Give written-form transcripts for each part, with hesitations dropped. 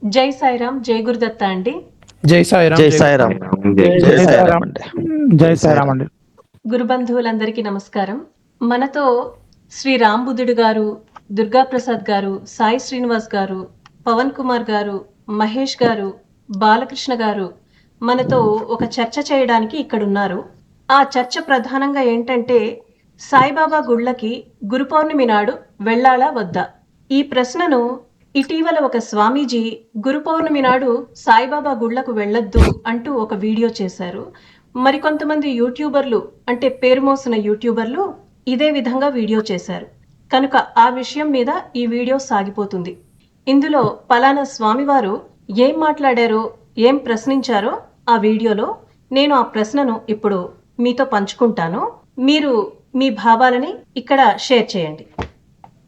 జై సాయిరామ్, జై గురుదత్త అండి. జై సాయిరామ్. జై సాయిరామ్. జై సాయిరామ్ అండి. జై సాయిరామ్ అండి. గురుబంధువులందరికీ నమస్కారం. మనతో శ్రీ రాంబుద్ధుడు గారు, దుర్గాప్రసాద్ గారు, సాయి శ్రీనివాస్ గారు, పవన్ కుమార్ గారు, మహేష్ గారు, బాలకృష్ణ గారు మనతో ఒక చర్చ చేయడానికి ఇక్కడ ఉన్నారు. ఆ చర్చ ప్రధానంగా ఏంటంటే సాయిబాబా గుళ్ళకి గురు పౌర్ణమి నాడు వెళ్ళాలా వద్దా? ఈ ప్రశ్నను ఇటీవల ఒక స్వామీజీ గురు పౌర్ణమి నాడు సాయిబాబా గుళ్లకు వెళ్ళొద్దు అంటూ ఒక వీడియో చేశారు. మరికొంతమంది యూట్యూబర్లు, అంటే పేరు మోసిన యూట్యూబర్లు ఇదే విధంగా వీడియో చేశారు. కనుక ఆ విషయం మీద ఈ వీడియో సాగిపోతుంది. ఇందులో పలానా స్వామివారు ఏం మాట్లాడారో, ఏం ప్రశ్నించారో ఆ వీడియోలో నేను ఆ ప్రశ్నను ఇప్పుడు మీతో పంచుకుంటాను. మీరు మీ భావాలని ఇక్కడ షేర్ చేయండి.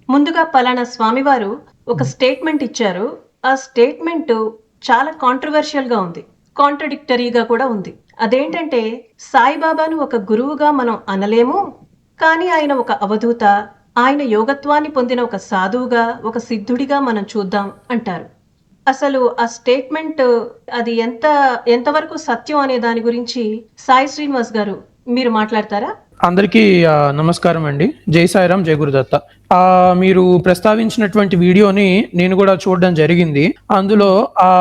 ముందుగా పలానా స్వామివారు ఒక స్టేట్మెంట్ ఇచ్చారు. ఆ స్టేట్మెంట్ చాలా కాంట్రవర్షియల్ గా ఉంది, కాంట్రడిక్టరీగా కూడా ఉంది. అదేంటంటే సాయిబాబాను ఒక గురువుగా మనం అనలేము, కానీ ఆయన ఒక అవధూత, ఆయన యోగత్వాన్ని పొందిన ఒక సాధువుగా, ఒక సిద్ధుడిగా మనం చూద్దాం అంటారు. అసలు ఆ స్టేట్మెంట్ అది ఎంతవరకు సత్యం అనే దాని గురించి సాయి శ్రీనివాస్ గారు మీరు మాట్లాడతారా? అందరికీ నమస్కారం అండి. జై సాయిరామ్, జై గురుదత్త. మీరు ప్రస్తావించినటువంటి వీడియోని నేను కూడా చూడడం జరిగింది. అందులో ఆ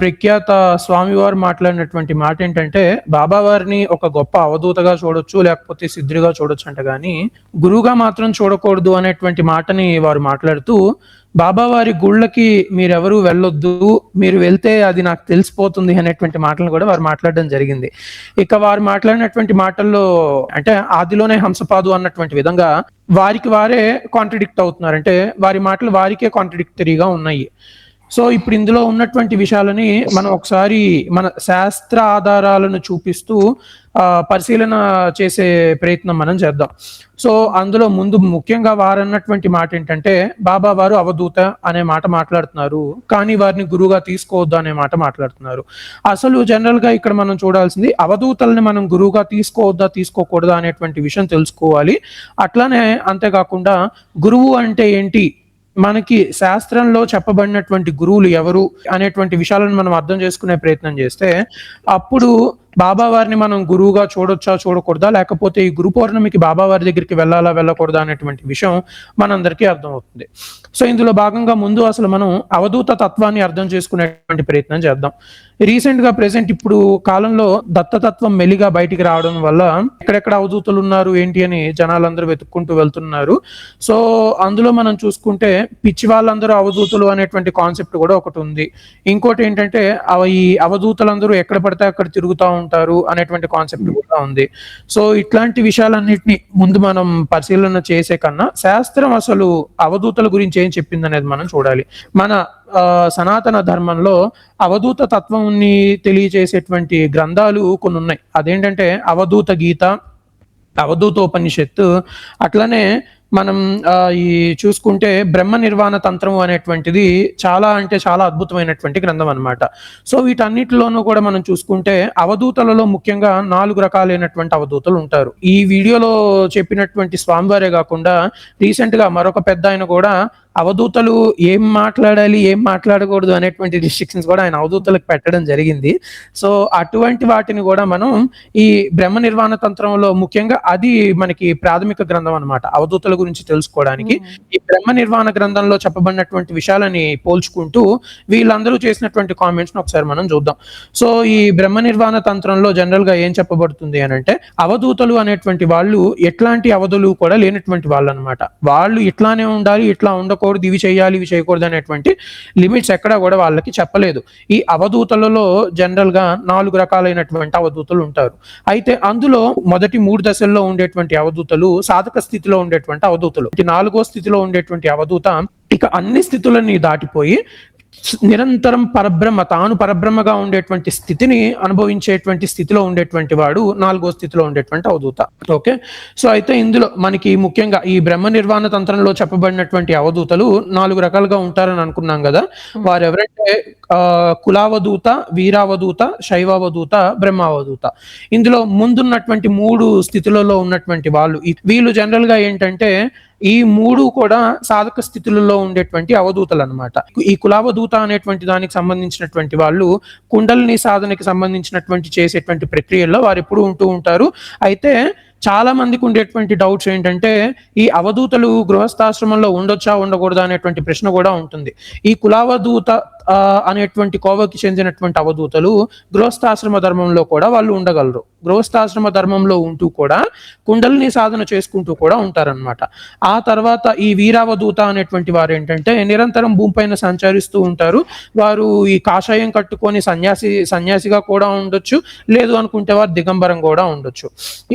ప్రఖ్యాత స్వామివారు మాట్లాడినటువంటి మాట ఏంటంటే, బాబా వారిని ఒక గొప్ప అవధూతగా చూడొచ్చు, లేకపోతే సిద్ధుడిగా చూడొచ్చు అంట, కానీ గురువుగా మాత్రం చూడకూడదు అనేటువంటి మాటని వారు మాట్లాడుతూ, బాబావారి గుళ్ళకి మీరెవరూ వెళ్ళొద్దు, మీరు వెళ్తే అది నాకు తెలిసిపోతుంది అనేటువంటి మాటలను కూడా వారు మాట్లాడడం జరిగింది. ఇక వారు మాట్లాడినటువంటి మాటల్లో అంటే ఆదిలోనే హంసపాదు అన్నటువంటి విధంగా వారికి వారే కాంట్రడిక్ట్ అవుతున్నారు. అంటే వారి మాటలు వారికే కాంట్రడిక్టరీగా ఉన్నాయి. సో ఇప్పుడు ఇందులో ఉన్నటువంటి విషయాలని మనం ఒకసారి మన శాస్త్ర ఆధారాలను చూపిస్తూ పరిశీలన చేసే ప్రయత్నం మనం చేద్దాం. సో అందులో ముందు ముఖ్యంగా వారు అన్నటువంటి మాట ఏంటంటే, బాబా వారు అవధూత అనే మాట మాట్లాడుతున్నారు, కానీ వారిని గురువుగా తీసుకోవద్దు అనే మాట మాట్లాడుతున్నారు. అసలు జనరల్ గా ఇక్కడ మనం చూడాల్సింది, అవధూతల్ని మనం గురువుగా తీసుకోవద్దా తీసుకోకూడదా అనేటువంటి విషయం తెలుసుకోవాలి. అట్లానే అంతేకాకుండా గురువు అంటే ఏంటి, మనకి శాస్త్రంలో చెప్పబడినటువంటి గురువులు ఎవరు అనేటువంటి విషయాలను మనం అర్థం చేసుకునే ప్రయత్నం చేస్తే, అప్పుడు బాబా వారిని మనం గురువుగా చూడొచ్చా చూడకూడదా, లేకపోతే ఈ గురు పౌర్ణమికి బాబా వారి దగ్గరికి వెళ్ళాలా వెళ్ళకూడదా అనేటువంటి విషయం మనందరికీ అర్థం అవుతుంది. సో ఇందులో భాగంగా ముందు అసలు మనం అవధూత తత్వాన్ని అర్థం చేసుకునేటువంటి ప్రయత్నం చేద్దాం. రీసెంట్ గా ప్రెసెంట్ ఇప్పుడు కాలంలో దత్తతత్వం మెల్లిగా బయటికి రావడం వల్ల ఎక్కడెక్కడ అవధూతలు ఉన్నారు ఏంటి అని జనాలందరూ వెతుక్కుంటూ వెళ్తున్నారు. సో అందులో మనం చూసుకుంటే పిచ్చి వాళ్ళందరూ అవధూతలు అనేటువంటి కాన్సెప్ట్ కూడా ఒకటి ఉంది. ఇంకోటి ఏంటంటే ఈ అవధూతలందరూ ఎక్కడ పడితే అక్కడ తిరుగుతూ ఉంటారు అనేటువంటి కాన్సెప్ట్ కూడా ఉంది. సో ఇట్లాంటి విషయాలన్నిటిని ముందు మనం పరిశీలన చేసే కన్నా శాస్త్రం అసలు అవధూతల గురించి ఏం చెప్పింది అనేది మనం చూడాలి. మన సనాతన ధర్మంలో అవధూత తత్వంని తెలియజేసేటువంటి గ్రంథాలు కొన్ని ఉన్నాయి. అదేంటంటే అవధూత గీత, అవధూతోపనిషత్తు, అట్లనే మనం ఈ చూసుకుంటే బ్రహ్మ నిర్వాణ తంత్రం అనేటువంటిది చాలా అంటే చాలా అద్భుతమైనటువంటి గ్రంథం అన్నమాట. సో వీటన్నిటిలోనూ కూడా మనం చూసుకుంటే అవధూతలలో ముఖ్యంగా 4 రకాలైనటువంటి అవధూతలు ఉంటారు. ఈ వీడియోలో చెప్పినటువంటి స్వామివారే కాకుండా రీసెంట్ గా మరొక పెద్ద ఆయన కూడా అవధూతలు ఏం మాట్లాడాలి ఏం మాట్లాడకూడదు అనేటువంటి రిస్ట్రిక్షన్స్ కూడా ఆయన అవధూతలకు పెట్టడం జరిగింది. సో అటువంటి వాటిని కూడా మనం ఈ బ్రహ్మ నిర్వాణ తంత్రంలో ముఖ్యంగా అది మనకి ప్రాథమిక గ్రంథం అన్నమాట అవధూతల గురించి తెలుసుకోవడానికి. ఈ బ్రహ్మ నిర్వాణ గ్రంథంలో చెప్పబడినటువంటి విషయాలని పోల్చుకుంటూ వీళ్ళందరూ చేసినటువంటి కామెంట్స్ ని ఒకసారి మనం చూద్దాం. సో ఈ బ్రహ్మ నిర్వాణ తంత్రంలో జనరల్ గా ఏం చెప్పబడుతుంది అని అంటే, అవధూతలు అనేటువంటి వాళ్ళు ఎట్లాంటి అవధులు కూడా లేనటువంటి వాళ్ళు అనమాట. వాళ్ళు ఇట్లానే ఉండాలి, ఇట్లా ఉండకూడదు, ఇవి చేయాలి ఇవి చేయకూడదు అనేటువంటి లిమిట్స్ ఎక్కడా కూడా వాళ్ళకి చెప్పలేదు. ఈ అవధూతలలో జనరల్ గా 4 రకాలైనటువంటి అవధూతలు ఉంటారు. అయితే అందులో మొదటి 3 దశల్లో ఉండేటువంటి అవధూతలు సాధక స్థితిలో ఉండేటువంటి అవధూతలు. 4వ స్థితిలో ఉండేటువంటి అవధూత ఇక అన్ని స్థితులని దాటిపోయి నిరంతరం పరబ్రహ్మ, తాను పరబ్రహ్మగా ఉండేటువంటి స్థితిని అనుభవించేటువంటి స్థితిలో ఉండేటువంటి వాడు 4వ స్థితిలో ఉండేటువంటి అవధూత. ఓకే, సో అయితే ఇందులో మనకి ముఖ్యంగా ఈ బ్రహ్మ నిర్వాణ తంత్రంలో చెప్పబడినటువంటి అవధూతలు 4 రకాలుగా ఉంటారని అనుకున్నాం కదా. వారెవరంటే కులావధూత, వీరావధూత, శైవావధూత, బ్రహ్మావధూత. ఇందులో ముందున్నటువంటి 3 స్థితులలో ఉన్నటువంటి వీళ్ళు జనరల్ గా ఏంటంటే ఈ మూడు కూడా సాధక స్థితులలో ఉండేటువంటి అవధూతలు అన్నమాట. ఈ కులావధూత అనేటువంటి దానికి సంబంధించినటువంటి వాళ్ళు కుండలిని సాధనకి సంబంధించినటువంటి చేసేటువంటి ప్రక్రియల్లో వారు ఎప్పుడు ఉంటూ ఉంటారు. అయితే చాలా మందికి ఉండేటువంటి డౌట్స్ ఏంటంటే ఈ అవధూతలు గృహస్థాశ్రమంలో ఉండొచ్చా ఉండకూడదా అనేటువంటి ప్రశ్న కూడా ఉంటుంది. ఈ కులావధూత అనేటువంటి కోవకి చెందినటువంటి అవధూతలు గృహస్థాశ్రమ ధర్మంలో కూడా వాళ్ళు ఉండగలరు. గృహస్థాశ్రమ ధర్మంలో ఉంటూ కూడా కుండలిని సాధన చేసుకుంటూ కూడా ఉంటారనమాట. ఆ తర్వాత ఈ వీరావధూత అనేటువంటి వారు ఏంటంటే నిరంతరం భూమిపైన సంచరిస్తూ ఉంటారు. వారు ఈ కాషాయం కట్టుకొని సన్యాసిగా కూడా ఉండొచ్చు, లేదు అనుకుంటే వారు దిగంబరం కూడా ఉండొచ్చు.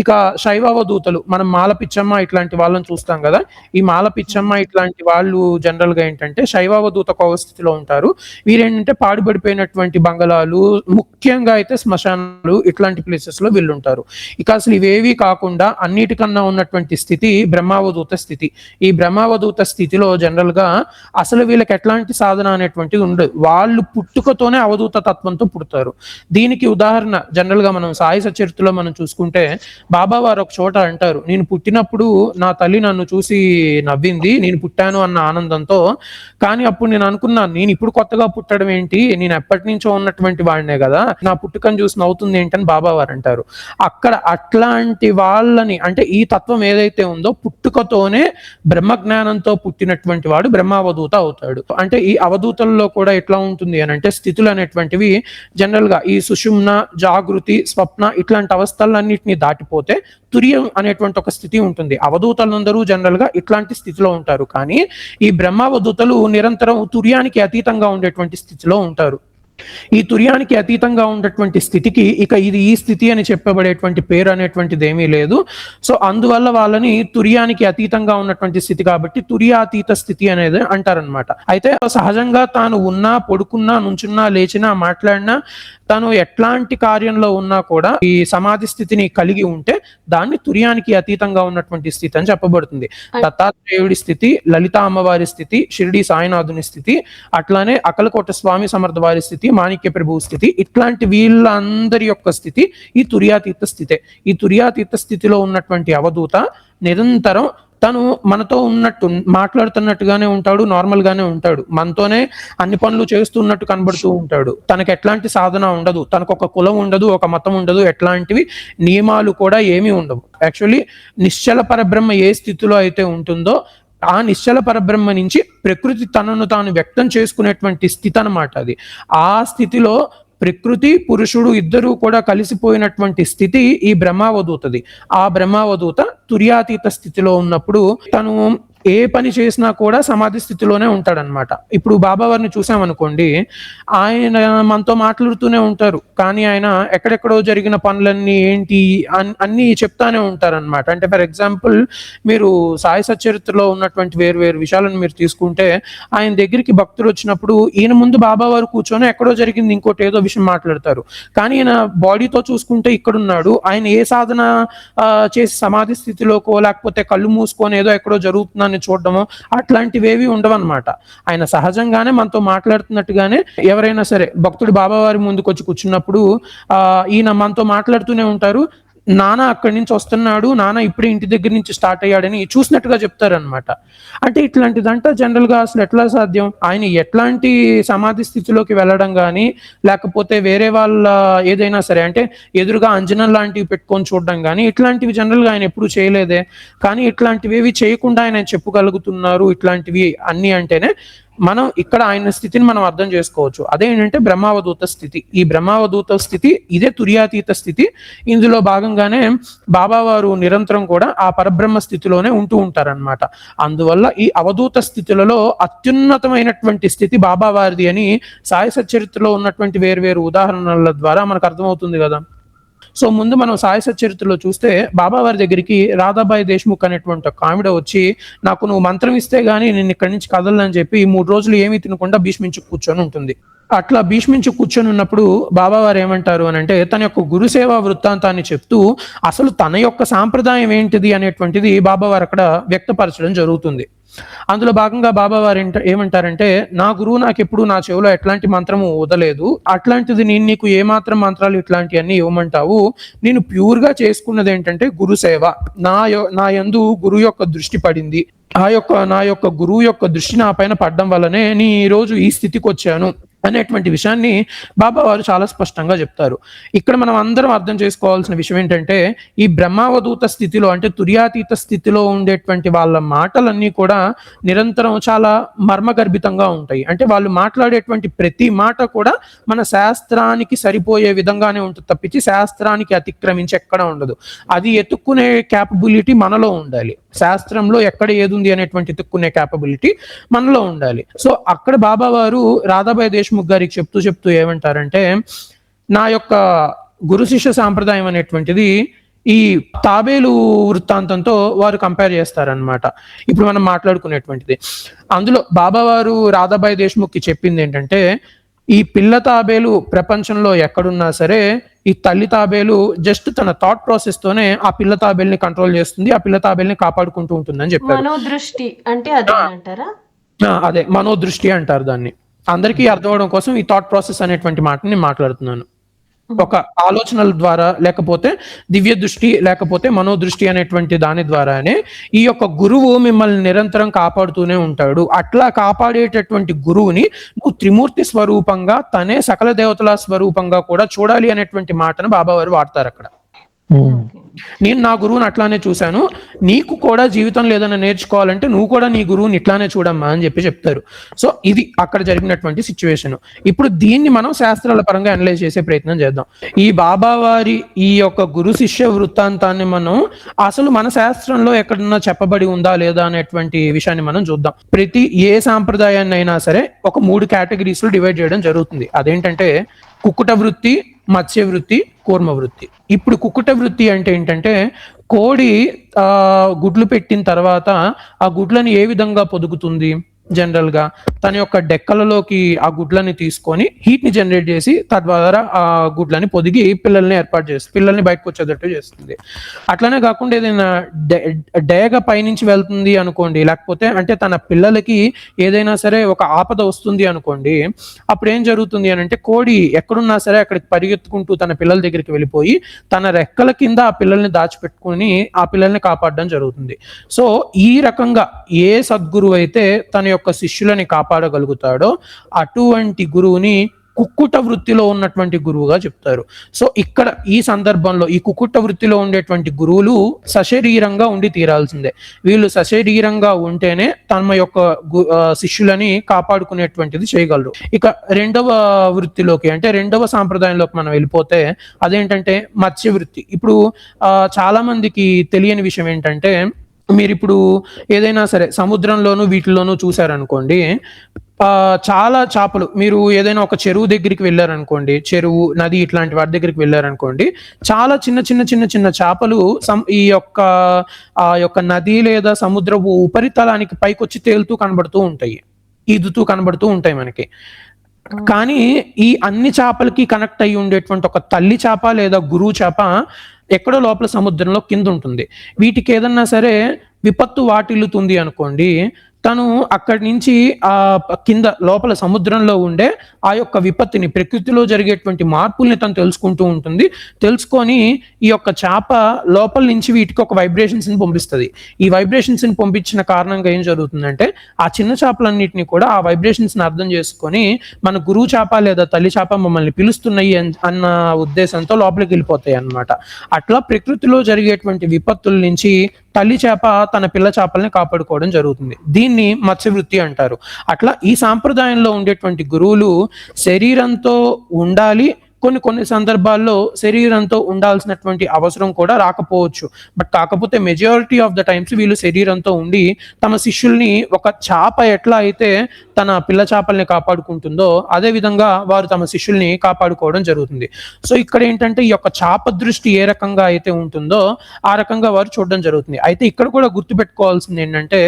ఇక శైవావధూతలు, మనం మాల పిచ్చమ్మ ఇట్లాంటి వాళ్ళని చూస్తాం కదా, ఈ మాల పిచ్చమ్మ ఇట్లాంటి వాళ్ళు జనరల్ గా ఏంటంటే శైవావధూత కోవస్థితిలో ఉంటారు. వీరేంటంటే పాడుబడిపోయినటువంటి బంగళాలు, ముఖ్యంగా అయితే శ్మశానాలు, ఇట్లాంటి ప్లేసెస్ లో వీళ్ళు ఉంటారు. ఇక అసలు ఇవేవి కాకుండా అన్నిటికన్నా ఉన్నటువంటి స్థితి బ్రహ్మావధూత స్థితి. ఈ బ్రహ్మావధూత స్థితిలో జనరల్ గా అసలు వీళ్ళకి ఎట్లాంటి సాధన అనేటువంటిది ఉండదు. వాళ్ళు పుట్టుకతోనే అవధూత తత్వంతో పుడతారు. దీనికి ఉదాహరణ జనరల్ గా మనం సాయి సచరిత్రలో మనం చూసుకుంటే బాబా వారు ఒక చోట అంటారు, నేను పుట్టినప్పుడు నా తల్లి నన్ను చూసి నవ్వింది, నేను పుట్టాను అన్న ఆనందంతో. కానీ అప్పుడు నేను అనుకున్నాను, నేను ఇప్పుడు కొత్తగా పుట్టడం ఏంటి, నేను ఎప్పటి నుంచో ఉన్నటువంటి వాడినే కదా, నా పుట్టుకను చూసి నవ్వుతుంది ఏంటని బాబా వారు అంటారు. అక్కడ అట్లాంటి వాళ్ళని, అంటే ఈ తత్వం ఏదైతే ఉందో పుట్టుకతోనే బ్రహ్మజ్ఞానంతో పుట్టినటువంటి వాడు బ్రహ్మావధూత అవుతాడు. అంటే ఈ అవధూతల్లో కూడా ఎట్లా ఉంటుంది అని అంటే స్థితులు అనేటువంటివి జనరల్ గా ఈ సుషుమ్న, జాగృతి, స్వప్న ఇట్లాంటి అవస్థలన్నింటినీ దాటిపోతే తుర్యం అనేటువంటి ఒక స్థితి ఉంటుంది. అవధూతలందరూ జనరల్ గా ఇట్లాంటి స్థితిలో ఉంటారు. కానీ ఈ బ్రహ్మావధూతలు నిరంతరం తుర్యానికి అతీతంగా ఉండేటువంటి స్థితిలో ఉంటారు. ఈ తుర్యానికి అతీతంగా ఉన్నటువంటి స్థితికి ఇక ఇది ఈ స్థితి అని చెప్పబడేటువంటి పేరు అనేటువంటిది ఏమీ లేదు. సో అందువల్ల వాళ్ళని తుర్యానికి అతీతంగా ఉన్నటువంటి స్థితి కాబట్టి తుర్యాతీత స్థితి అనేది అంటారనమాట. అయితే సహజంగా తాను ఉన్నా, పడుకున్నా, నుంచున్నా, లేచినా, మాట్లాడినా, తను ఎట్లాంటి కార్యంలో ఉన్నా కూడా ఈ సమాధి స్థితిని కలిగి ఉంటే దాన్ని తుర్యానికి అతీతంగా ఉన్నటువంటి స్థితి అని చెప్పబడుతుంది. దత్తాత్రేయుడి స్థితి, లలిత అమ్మవారి స్థితి, షిరిడి సాయినాథుని స్థితి, అట్లానే అకలకోట స్వామి సమర్థ వారి స్థితి, మాణిక్య ప్రభు స్థితి, ఇట్లాంటి వీళ్ళందరి యొక్క స్థితి ఈ తుర్యాతీత స్థితే. ఈ తుర్యాతీత స్థితిలో ఉన్నటువంటి అవధూత నిరంతరం తను మనతో ఉన్నట్టు మాట్లాడుతున్నట్టుగానే ఉంటాడు, నార్మల్ గానే ఉంటాడు, మనతోనే అన్ని పనులు చేస్తున్నట్టు కనబడుతూ ఉంటాడు. తనకు ఎట్లాంటి సాధన ఉండదు, తనకు ఒక కులం ఉండదు, ఒక మతం ఉండదు, ఎట్లాంటివి నియమాలు కూడా ఏమీ ఉండవు. యాక్చువల్లీ నిశ్చల పరబ్రహ్మ ఏ స్థితిలో అయితే ఉంటుందో ఆ నిశ్చల పరబ్రహ్మ నుంచి ప్రకృతి తనను తాను వ్యక్తం చేసుకునేటువంటి స్థితి అన్నమాట అది. ఆ స్థితిలో ప్రకృతి, పురుషుడు ఇద్దరూ కూడా కలిసిపోయినటువంటి స్థితి ఈ బ్రహ్మావధూతది. ఆ బ్రహ్మావధూత తుర్యాతీత స్థితిలో ఉన్నప్పుడు తను ఏ పని చేసినా కూడా సమాధి స్థితిలోనే ఉంటాడనమాట. ఇప్పుడు బాబా వారిని చూసామనుకోండి, ఆయన మనతో మాట్లాడుతూనే ఉంటారు, కానీ ఆయన ఎక్కడెక్కడో జరిగిన పనులన్నీ ఏంటి అన్ని చెప్తానే ఉంటారనమాట. అంటే ఫర్ ఎగ్జాంపుల్ మీరు సాయి సచరిత్రలో ఉన్నటువంటి వేరు విషయాలను మీరు తీసుకుంటే, ఆయన దగ్గరికి భక్తులు వచ్చినప్పుడు ఈయన ముందు బాబా వారు కూర్చొని ఎక్కడో జరిగింది ఇంకోటి ఏదో విషయం మాట్లాడతారు, కానీ ఈయన బాడీతో చూసుకుంటే ఇక్కడున్నాడు. ఆయన ఏ సాధన చేసి సమాధి స్థితిలోకో లేకపోతే కళ్ళు మూసుకొని ఏదో ఎక్కడో జరుగుతుందని చూడడము అట్లాంటివేవి ఉండవన్నమాట. ఆయన సహజంగానే మనతో మాట్లాడుతున్నట్టుగానే ఎవరైనా సరే భక్తుడు బాబావారి ముందుకు వచ్చి కూర్చున్నప్పుడు ఈయన మనతో మాట్లాడుతూనే ఉంటారు. నాన్న అక్కడి నుంచి వస్తున్నాడు, నాన్న ఇప్పుడే ఇంటి దగ్గర నుంచి స్టార్ట్ అయ్యాడని చూసినట్టుగా చెప్తారనమాట. అంటే ఇట్లాంటిదంట జనరల్ గా అసలు ఎట్లా సాధ్యం? ఆయన ఎట్లాంటి సమాధి స్థితిలోకి వెళ్ళడం కానీ లేకపోతే వేరే వాళ్ళ ఏదైనా సరే అంటే ఎదురుగా అంజనం లాంటివి పెట్టుకొని చూడడం కానీ ఇట్లాంటివి జనరల్ గా ఆయన ఎప్పుడు చేయలేదే. కానీ ఇట్లాంటివి చేయకుండా ఆయన చెప్పగలుగుతున్నారు ఇట్లాంటివి అన్ని అంటేనే మనం ఇక్కడ ఆయన స్థితిని మనం అర్థం చేసుకోవచ్చు. అదేంటంటే బ్రహ్మావధూత స్థితి. ఈ బ్రహ్మావధూత స్థితి ఇదే తుర్యాతీత స్థితి. ఇందులో భాగంగానే బాబావారు నిరంతరం కూడా ఆ పరబ్రహ్మ స్థితిలోనే ఉంటూ ఉంటారనమాట. అందువల్ల ఈ అవధూత స్థితులలో అత్యున్నతమైనటువంటి స్థితి బాబావారిది అని సాయి సచరిత్రలో ఉన్నటువంటి వేరు ఉదాహరణల ద్వారా మనకు అర్థమవుతుంది కదా. సో ముందు మనం సాయి సచరిత్రలో చూస్తే బాబావారి దగ్గరికి రాధాబాయి దేశ్ముఖ్ అనేటువంటి ఒక ఆవిడ వచ్చి, నాకు నువ్వు మంత్రం ఇస్తే గానీ నేను ఇక్కడి నుంచి కదలని చెప్పి 3 రోజులు ఏమీ తినకుండా భీష్మించి కూర్చొని ఉంటుంది. అట్లా భీష్మించి కూర్చొని ఉన్నప్పుడు బాబావారు ఏమంటారు అని అంటే, తన యొక్క గురుసేవా వృత్తాంతాన్ని చెప్తూ అసలు తన యొక్క సాంప్రదాయం ఏంటిది అనేటువంటిది బాబావారు అక్కడ వ్యక్తపరచడం జరుగుతుంది. అందులో భాగంగా బాబావారు ఏమంటారంటే, నా గురువు నాకు ఎప్పుడు నా చెవిలో ఎట్లాంటి మంత్రము ఊదలేదు, అట్లాంటిది నేను నీకు ఏమాత్రం మంత్రాలు ఇట్లాంటివన్నీ ఇవ్వమంటావు, నేను ప్యూర్గా చేసుకున్నది ఏంటంటే గురుసేవ. నా యందు గురువు యొక్క దృష్టి పడింది, నా యొక్క గురువు యొక్క దృష్టి నా పైన పడడం వల్లనే నేను ఈ రోజు ఈ స్థితికి వచ్చాను అనేటువంటి విషయాన్ని బాబా వారు చాలా స్పష్టంగా చెప్తారు. ఇక్కడ మనం అందరం అర్థం చేసుకోవాల్సిన విషయం ఏంటంటే, ఈ బ్రహ్మావధూత స్థితిలో అంటే తుర్యాతీత స్థితిలో ఉండేటువంటి వాళ్ళ మాటలన్నీ కూడా నిరంతరం చాలా మర్మగర్భితంగా ఉంటాయి. అంటే వాళ్ళు మాట్లాడేటువంటి ప్రతి మాట కూడా మన శాస్త్రానికి సరిపోయే విధంగానే ఉంటుంది తప్పించి శాస్త్రానికి అతిక్రమించి ఎక్కడ ఉండదు. అది ఎత్తుక్కునే క్యాపబిలిటీ మనలో ఉండాలి. శాస్త్రంలో ఎక్కడ ఏది ఉంది అనేటువంటి ఎత్తుక్కునే క్యాపబిలిటీ మనలో ఉండాలి. సో అక్కడ బాబా వారు రాధాబాయి దేశ్ముఖ్ గారికి చెప్తూ ఏమంటారంటే, నా యొక్క గురు శిష్య సాంప్రదాయం అనేటువంటిది ఈ తాబేలు వృత్తాంతంతో వారు కంపేర్ చేస్తారనమాట. ఇప్పుడు మనం మాట్లాడుకునేటువంటిది అందులో బాబా వారు రాధాబాయి దేశ్ముఖ్కి చెప్పింది ఏంటంటే, ఈ పిల్ల తాబేలు ప్రపంచంలో ఎక్కడున్నా సరే ఈ తల్లి తాబేలు జస్ట్ తన థాట్ ప్రాసెస్ తోనే ఆ పిల్ల తాబేల్ని కంట్రోల్ చేస్తుంది, ఆ పిల్ల తాబేల్ని కాపాడుకుంటూ ఉంటుందని చెప్పారు. మనోదృష్టి అంటే అదే అంటారా? అదే మనోదృష్టి అంటారు దాన్ని. అందరికీ అర్థం అవడం కోసం ఈ థాట్ ప్రాసెస్ అనేటువంటి మాటని మాట్లాడుతున్నాను. ఒక ఆలోచనల ద్వారా లేకపోతే దివ్య దృష్టి లేకపోతే మనోదృష్టి అనేటువంటి దాని ద్వారానే ఈ యొక్క గురువు మిమ్మల్ని నిరంతరం కాపాడుతూనే ఉంటాడు. అట్లా కాపాడేటటువంటి గురువుని నువ్వు త్రిమూర్తి స్వరూపంగా, తనే సకల దేవతల స్వరూపంగా కూడా చూడాలి అనేటువంటి మాటను బాబావారు వాడతారు అక్కడ. నేను నా గురువుని అట్లానే చూశాను, నీకు కూడా జీవితంలో ఏదైనా నేర్చుకోవాలంటే నువ్వు కూడా నీ గురువుని ఇట్లానే చూడమ్మా అని చెప్తారు. సో ఇది అక్కడ జరిగినటువంటి సిచ్యువేషన్. ఇప్పుడు దీన్ని మనం శాస్త్రాల పరంగా అనలైజ్ చేసే ప్రయత్నం చేద్దాం. ఈ బాబావారి ఈ యొక్క గురు శిష్య వృత్తాంతాన్ని మనం అసలు మన శాస్త్రంలో ఎక్కడన్నా చెప్పబడి ఉందా లేదా అనేటువంటి విషయాన్ని మనం చూద్దాం. ప్రతి ఏ సాంప్రదాయాన్ని అయినా సరే ఒక 3 కేటగిరీస్ లో డివైడ్ చేయడం జరుగుతుంది. అదేంటంటే కుక్కుట వృత్తి, మత్స్య వృత్తి, కూర్మ వృత్తి. ఇప్పుడు కుక్కుట వృత్తి అంటే ఏంటంటే, కోడి గుడ్లు పెట్టిన తర్వాత ఆ గుడ్లని ఏ విధంగా పొదుగుతుంది, జనరల్ గా తన యొక్క డెక్కలలోకి ఆ గుడ్లని తీసుకొని హీట్ ని జనరేట్ చేసి తద్వారా ఆ గుడ్లని పొదిగి పిల్లల్ని బయటకు వచ్చేటట్టు చేస్తుంది. అట్లానే కాకుండా ఏదైనా డేగ పైనుంచి వెళ్తుంది అనుకోండి, లేకపోతే అంటే తన పిల్లలకి ఏదైనా సరే ఒక ఆపద వస్తుంది అనుకోండి, అప్పుడు ఏం జరుగుతుంది అని అంటే, కోడి ఎక్కడున్నా సరే అక్కడికి పరిగెత్తుకుంటూ తన పిల్లల దగ్గరికి వెళ్ళిపోయి తన రెక్కల కింద ఆ పిల్లల్ని దాచిపెట్టుకుని ఆ పిల్లల్ని కాపాడడం జరుగుతుంది. సో ఈ రకంగా ఏ సద్గురువు అయితే తన యొక్క శిష్యులని కాపాడగలుగుతాడో అటువంటి గురువుని కుక్కుట వృత్తిలో ఉన్నటువంటి గురువుగా చెప్తారు. సో ఇక్కడ ఈ సందర్భంలో ఈ కుక్కుట వృత్తిలో ఉండేటువంటి గురువులు సశరీరంగా ఉండి తీరాల్సిందే. వీళ్ళు సశరీరంగా ఉంటేనే తమ యొక్క శిష్యులని కాపాడుకునేటువంటిది చేయగలరు. ఇక రెండవ వృత్తిలోకి అంటే రెండవ సాంప్రదాయంలోకి మనం వెళ్ళిపోతే అదేంటంటే మత్స్య వృత్తి. ఇప్పుడు చాలా మందికి తెలియని విషయం ఏంటంటే, మీరు ఇప్పుడు ఏదైనా సరే సముద్రంలోనూ వీటిల్లోనూ చూసారనుకోండి, చాలా చేపలు, మీరు ఏదైనా ఒక చెరువు దగ్గరికి వెళ్ళారనుకోండి, చెరువు, నది ఇట్లాంటి వాటి దగ్గరికి వెళ్ళారనుకోండి, చాలా చిన్న చిన్న చిన్న చిన్న చేపలు ఈ యొక్క నది లేదా సముద్రపు ఉపరితలానికి పైకొచ్చి తేలుతూ కనబడుతూ ఉంటాయి, ఈదుతూ కనబడుతూ ఉంటాయి మనకి. కానీ ఈ అన్ని చేపలకి కనెక్ట్ అయ్యి ఉండేటువంటి ఒక తల్లి చేప లేదా గురువు చేప ఎక్కడో లోపల సముద్రంలో కింద ఉంటుంది. వీటికి ఏదన్నా సరే విపత్తు వాటిల్లుతుంది అనుకోండి, తను అక్కడి నుంచి ఆ కింద లోపల సముద్రంలో ఉండే ఆ యొక్క విపత్తిని, ప్రకృతిలో జరిగేటువంటి మార్పుల్ని తను తెలుసుకుంటూ ఉంటుంది. తెలుసుకొని ఈ యొక్క చేప లోపల నుంచి వీటికి ఒక వైబ్రేషన్స్ ని పంపిస్తుంది. ఈ వైబ్రేషన్స్ ని పంపించిన కారణంగా ఏం జరుగుతుందంటే, ఆ చిన్న చేపలన్నింటినీ కూడా ఆ వైబ్రేషన్స్ ని అర్థం చేసుకొని మన గురువు చేప లేదా తల్లి చేప మమ్మల్ని పిలుస్తున్నాయి అన్న ఉద్దేశంతో లోపలికి వెళ్ళిపోతాయి అన్నమాట. అట్లా ప్రకృతిలో జరిగేటువంటి విపత్తుల నుంచి తల్లి చేప తన పిల్ల చేపల్ని కాపాడుకోవడం జరుగుతుంది. దీన్ని మత్స్యవృత్తి అంటారు. అట్లా ఈ సాంప్రదాయంలో ఉండేటువంటి గురువులు శరీరంతో ఉండాలి, కొన్ని సందర్భాల్లో శరీరంతో ఉండాల్సినటువంటి అవసరం కూడా రాకపోవచ్చు. బట్ కాకపోతే మెజారిటీ ఆఫ్ ద టైమ్స్ వీళ్ళు శరీరంతో ఉండి తమ శిష్యుల్ని ఒక చేప ఎట్లా అయితే తన పిల్ల చేపల్ని కాపాడుకుంటుందో అదే విధంగా వారు తమ శిష్యుల్ని కాపాడుకోవడం జరుగుతుంది. సో ఇక్కడ ఏంటంటే ఈ యొక్క చాప దృష్టి ఏ రకంగా అయితే ఉంటుందో ఆ రకంగా వారు చూడడం జరుగుతుంది. అయితే ఇక్కడ కూడా గుర్తుపెట్టుకోవాల్సింది ఏంటంటే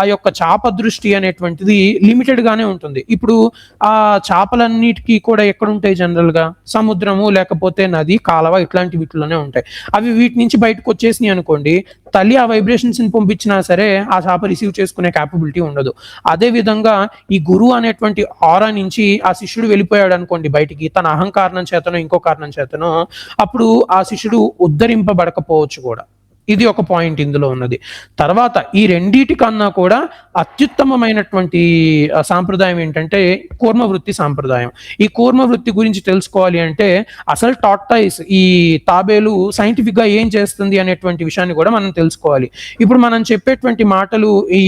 ఆ యొక్క చాప దృష్టి అనేటువంటిది లిమిటెడ్ గానే ఉంటుంది. ఇప్పుడు ఆ చేపలన్నిటికీ కూడా ఎక్కడ ఉంటాయి? జనరల్ గా సముద్రము, లేకపోతే నది, కాలవ, ఇట్లాంటి వీటిలోనే ఉంటాయి. అవి వీటి నుంచి బయటకు వచ్చేసినాయి అనుకోండి, తల్లి ఆ వైబ్రేషన్స్ ని పంపించినా సరే ఆ చేప రిసీవ్ చేసుకునే క్యాపబిలిటీ ఉండదు. అదే విధంగా ఈ గురువు అనేటువంటి ఆరా నుంచి ఆ శిష్యుడు వెళ్ళిపోయాడు అనుకోండి బయటికి, తన అహంకారణం చేతనో ఇంకో కారణం చేతనో, అప్పుడు ఆ శిష్యుడు ఉద్ధరింపబడకపోవచ్చు కూడా. ఇది ఒక పాయింట్ ఇందులో ఉన్నది. తర్వాత ఈ రెండిటి కన్నా కూడా అత్యుత్తమమైనటువంటి సాంప్రదాయం ఏంటంటే కూర్మ వృత్తి సాంప్రదాయం. ఈ కూర్మ వృత్తి గురించి తెలుసుకోవాలి అంటే అసలు టార్టాయిస్, ఈ తాబేలు సైంటిఫిక్ గా ఏం చేస్తుంది అనేటువంటి విషయాన్ని కూడా మనం తెలుసుకోవాలి. ఇప్పుడు మనం చెప్పేటువంటి మాటలు, ఈ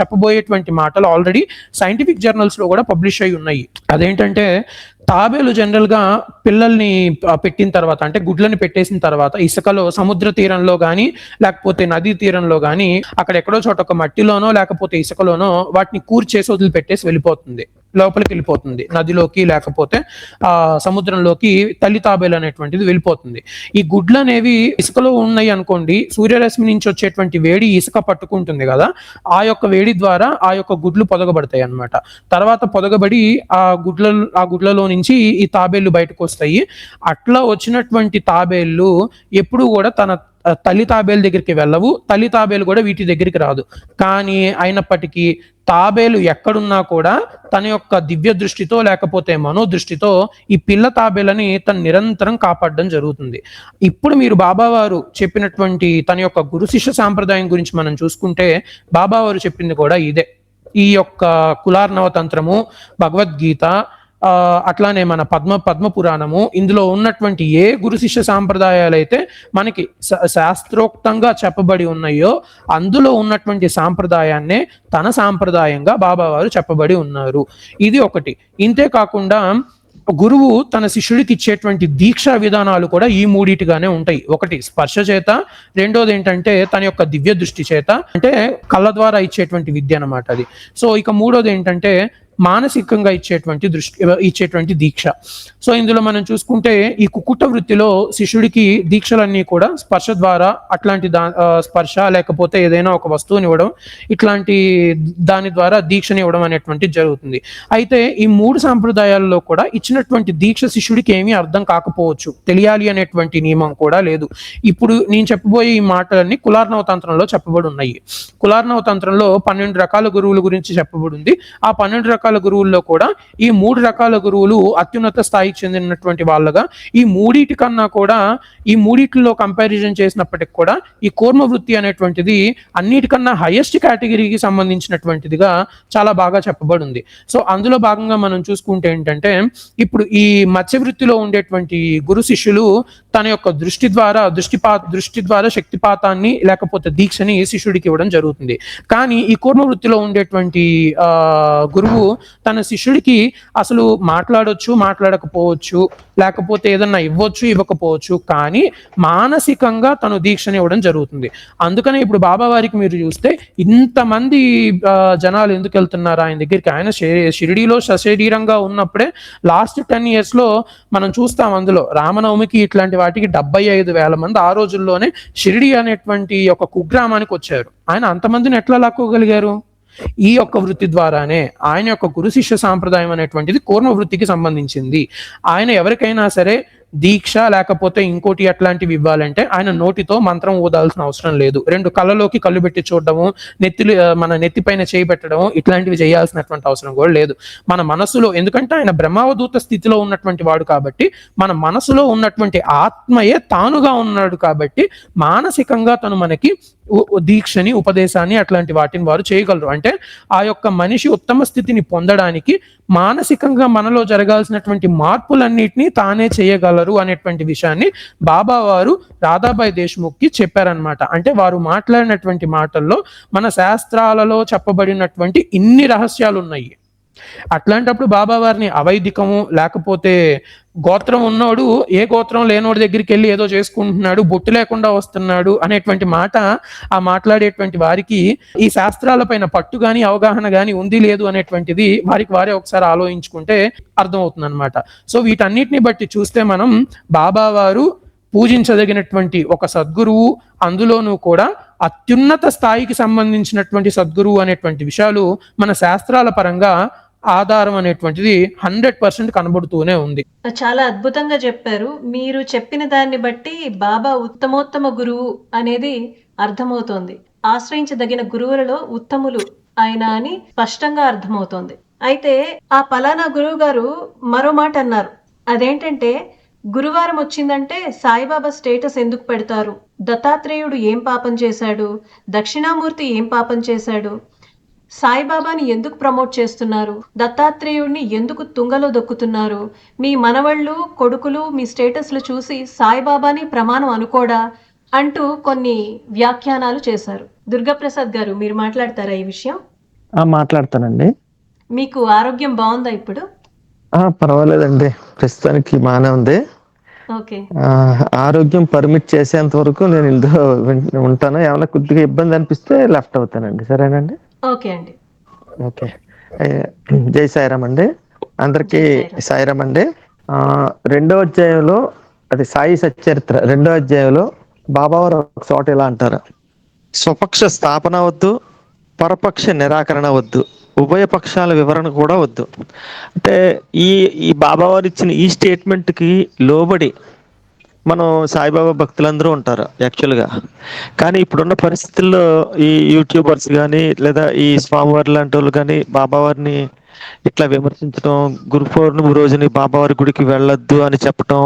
చెప్పబోయేటువంటి మాటలు ఆల్రెడీ సైంటిఫిక్ జర్నల్స్ లో కూడా పబ్లిష్ అయి ఉన్నాయి. అదేంటంటే తాబేలు జనరల్ గా పిల్లల్ని పెట్టిన తర్వాత, అంటే గుడ్లని పెట్టేసిన తర్వాత ఇసుకలో, సముద్ర తీరంలో గానీ లేకపోతే నదీ తీరంలో గానీ అక్కడ ఎక్కడో చోట ఒక మట్టిలోనో లేకపోతే ఇసుకలోనో వాటిని కూర్చేసి వదిలిపెట్టేసి వెళ్ళిపోతుంది, లోపలికి వెళ్ళిపోతుంది. నదిలోకి లేకపోతే సముద్రంలోకి తల్లి తాబేలు అనేటువంటిది వెళ్ళిపోతుంది. ఈ గుడ్లు అనేవి ఇసుకలో ఉన్నాయి అనుకోండి, సూర్యరశ్మి నుంచి వచ్చేటువంటి వేడి ఇసుక పట్టుకుంటుంది కదా, ఆ యొక్క వేడి ద్వారా ఆ యొక్క గుడ్లు పొదగబడతాయి అన్నమాట. తర్వాత పొదగబడి ఆ గుడ్లలో నుంచి ఈ తాబేళ్లు బయటకు వస్తాయి. అట్లా వచ్చినటువంటి తాబేళ్లు ఎప్పుడు కూడా తన తల్లి తాబేలు దగ్గరికి వెళ్ళవు, తల్లి తాబేలు కూడా వీటి దగ్గరికి రాదు. కానీ అయినప్పటికీ తాబేలు ఎక్కడున్నా కూడా తన యొక్క దివ్య దృష్టితో లేకపోతే మనోదృష్టితో ఈ పిల్ల తాబేలని తను నిరంతరం కాపాడడం జరుగుతుంది. ఇప్పుడు మీరు బాబావారు చెప్పినటువంటి తన యొక్క గురు శిష్య సాంప్రదాయం గురించి మనం చూసుకుంటే బాబావారు చెప్పింది కూడా ఇదే. ఈ యొక్క కులార్ణవ తంత్రము, భగవద్గీత, అట్లానే మన పద్మ పురాణము, ఇందులో ఉన్నటువంటి ఏ గురు శిష్య సాంప్రదాయాలు అయితే మనకి శాస్త్రోక్తంగా చెప్పబడి ఉన్నాయో అందులో ఉన్నటువంటి సాంప్రదాయాన్నే తన సాంప్రదాయంగా బాబావారు చెప్పబడి ఉన్నారు. ఇది ఒకటి. ఇంతే కాకుండా గురువు తన శిష్యుడికి ఇచ్చేటువంటి దీక్షా విధానాలు కూడా ఈ మూడిటిగానే ఉంటాయి. ఒకటి స్పర్శ చేత, రెండోది ఏంటంటే తన యొక్క దివ్య దృష్టి చేత, అంటే కళ్ళ ద్వారా ఇచ్చేటువంటి విద్య అన్నమాట అది. సో ఇక మూడోది ఏంటంటే మానసికంగా ఇచ్చేటువంటి దీక్ష. సో ఇందులో మనం చూసుకుంటే ఈ కుకుట వృత్తిలో శిష్యుడికి దీక్షలన్నీ కూడా స్పర్శ ద్వారా, అట్లాంటి స్పర్శ లేకపోతే ఏదైనా ఒక వస్తువుని ఇవ్వడం, ఇట్లాంటి దాని ద్వారా దీక్షని ఇవ్వడం అనేటువంటి జరుగుతుంది. అయితే ఈ మూడు సాంప్రదాయాల్లో కూడా ఇచ్చినటువంటి దీక్ష శిష్యుడికి ఏమీ అర్థం కాకపోవచ్చు, తెలియాలి అనేటువంటి నియమం కూడా లేదు. ఇప్పుడు నేను చెప్పబోయే ఈ మాటలన్నీ కులార్ణవ తంత్రంలో చెప్పబడి ఉన్నాయి. కులార్ణవ తంత్రంలో 12 రకాల గురువుల గురించి చెప్పబడి ఉంది. ఆ 12 రకాల గురువుల్లో కూడా ఈ 3 రకాల గురువులు అత్యున్నత స్థాయికి చెందినటువంటి వాళ్ళగా, ఈ మూడిటి కన్నా కూడా, ఈ మూడిట్లో కంపారిజన్ చేసినప్పటికి కూడా ఈ కూర్మ వృత్తి అనేటువంటిది అన్నిటికన్నా హైయెస్ట్ కేటగిరీకి సంబంధించినటువంటిదిగా చాలా బాగా చెప్పబడి ఉంది. సో అందులో భాగంగా మనం చూసుకుంటే ఏంటంటే ఇప్పుడు ఈ మత్స్య వృత్తిలో ఉండేటువంటి గురు శిష్యులు తన యొక్క దృష్టి ద్వారా శక్తిపాతాన్ని లేకపోతే దీక్షని శిష్యుడికి ఇవ్వడం జరుగుతుంది. కానీ ఈ కూర్మ వృత్తిలో ఉండేటువంటి గురువు తన శిష్యుడికి అసలు మాట్లాడొచ్చు, మాట్లాడకపోవచ్చు, లేకపోతే ఏదన్నా ఇవ్వచ్చు, ఇవ్వకపోవచ్చు, కానీ మానసికంగా తను దీక్షని ఇవ్వడం జరుగుతుంది. అందుకనే ఇప్పుడు బాబా వారికి మీరు చూస్తే ఇంతమంది జనాలు ఎందుకు వెళ్తున్నారు ఆయన దగ్గరికి? ఆయన షిరిడీలో సశరీరంగా ఉన్నప్పుడే లాస్ట్ 10 years లో మనం చూస్తాం, అందులో రామనవమికి ఇట్లాంటి వాటికి 75,000 మంది ఆ రోజుల్లోనే షిరిడి అనేటువంటి ఒక కుగ్రామానికి వచ్చారు. ఆయన అంతమందిని ఎట్లా లాక్కోగలిగారు? ఈ యొక్క వృత్తి ద్వారానే. ఆయన యొక్క గురు శిష్య సాంప్రదాయం అనేటువంటిది కూర్మ వృత్తికి సంబంధించింది. ఆయన ఎవరికైనా సరే దీక్ష లేకపోతే ఇంకోటి అట్లాంటివి ఇవ్వాలంటే ఆయన నోటితో మంత్రం ఊదాల్సిన అవసరం లేదు. 2 కళ్ళలోకి కళ్ళు పెట్టి చూడడము, మన నెత్తిపైన చేయి పెట్టడము, ఇట్లాంటివి చేయాల్సినటువంటి అవసరం కూడా లేదు. మన మనసులో, ఎందుకంటే ఆయన బ్రహ్మావధూత స్థితిలో ఉన్నటువంటి వాడు కాబట్టి, మన మనసులో ఉన్నటువంటి ఆత్మయే తానుగా ఉన్నాడు కాబట్టి మానసికంగా తను మనకి దీక్షని, ఉపదేశాన్ని, అట్లాంటి వాటిని వారు చేయగలరు. అంటే ఆ యొక్క మనిషి ఉత్తమ స్థితిని పొందడానికి మానసికంగా మనలో జరగాల్సినటువంటి మార్పులన్నిటినీ తానే చేయగలరు అనేటువంటి విషయాన్ని బాబా వారు రాధాబాయి దేశ్ముఖ్కి చెప్పారనమాట. అంటే వారు మాట్లాడినటువంటి మాటల్లో మన శాస్త్రాలలో చెప్పబడినటువంటి ఇన్ని రహస్యాలు ఉన్నాయి. అట్లాంటప్పుడు బాబా వారిని అవైదికము లేకపోతే గోత్రం ఉన్నోడు ఏ గోత్రం లేనోడి దగ్గరికి వెళ్ళి ఏదో చేసుకుంటున్నాడు, బొట్టు లేకుండా వస్తున్నాడు అనేటువంటి మాట ఆ మాట్లాడేటువంటి వారికి ఈ శాస్త్రాలపైన పట్టు గాని అవగాహన గాని ఉంది లేదు అనేటువంటిది వారికి వారే ఒకసారి ఆలోచించుకుంటే అర్థమవుతుంది అనమాట. సో వీటన్నిటిని బట్టి చూస్తే మనం బాబా వారు పూజించదగినటువంటి ఒక సద్గురువు, అందులోనూ కూడా అత్యున్నత స్థాయికి సంబంధించినటువంటి సద్గురువు అనేటువంటి విషయాలు మన శాస్త్రాల పరంగా ఆధారం అనేటువంటిది 100% కనబడుతూనే ఉంది. చాలా అద్భుతంగా చెప్పారు. మీరు చెప్పిన దాన్ని బట్టి బాబా ఉత్తమోత్తమ గురువు అనేది అర్థమవుతోంది. ఆశ్రయించదగిన గురువులలో ఉత్తములు ఆయన అని స్పష్టంగా అర్థమవుతోంది. అయితే ఆ పలానా గురువు గారు మరో మాట అన్నారు. అదేంటంటే, గురువారం వచ్చిందంటే సాయిబాబా స్టేటస్ ఎందుకు పెడతారు, దత్తాత్రేయుడు ఏం పాపం చేశాడు, దక్షిణామూర్తి ఏం పాపం చేశాడు, సాయిబాబాని ఎందుకు ప్రమోట్ చేస్తున్నారు, దత్తాత్రేయుడిని ఎందుకు తుంగలో దొక్కుతున్నారు, మీ మనవళ్ళు కొడుకులు మీ స్టేటస్లు చూసి సాయిబాబాని ప్రమాణం అనుకోడా అంటూ కొన్ని వ్యాఖ్యానాలు చేశారు. దుర్గాప్రసాద్ గారు, మీరు మాట్లాడతారా ఈ విషయం? మాట్లాడతానండి. మీకు ఆరోగ్యం బాగుందా ఇప్పుడు? పర్వాలేదండి, ప్రస్తుతానికి బాగానే ఉంది. ఓకే. ఆరోగ్యం పర్మిట్ చేసేంత వరకు నేను ఇందులో ఉంటాను. ఏమైనా కొద్దిగా ఇబ్బంది అనిపిస్తే లెఫ్ట్ అవుతానండి. సరేనండి? ఓకే అండి. ఓకే. జై సాయిరామ్ అండి, అందరికీ సాయిరామ్ అండి. 2వ అధ్యాయంలో, అది సాయి సచ్చరిత్ర 2వ అధ్యాయంలో బాబావారు ఒక చోట ఇలా అంటారు: స్వపక్ష స్థాపన వద్దు, పరపక్ష నిరాకరణ వద్దు, ఉభయ పక్షాల వివరణ కూడా వద్దు. అంటే ఈ బాబావారు ఇచ్చిన ఈ స్టేట్మెంట్కి లోబడి మనం సాయిబాబా భక్తులందరూ ఉంటారు యాక్చువల్గా. కానీ ఇప్పుడున్న పరిస్థితుల్లో ఈ యూట్యూబర్స్ కానీ లేదా ఈ స్వామివారి లాంటి వాళ్ళు కానీ బాబావారిని ఇట్లా విమర్శించడం, గురు పౌర్ణమి రోజుని బాబావారి గుడికి వెళ్ళొద్దు అని చెప్పటం,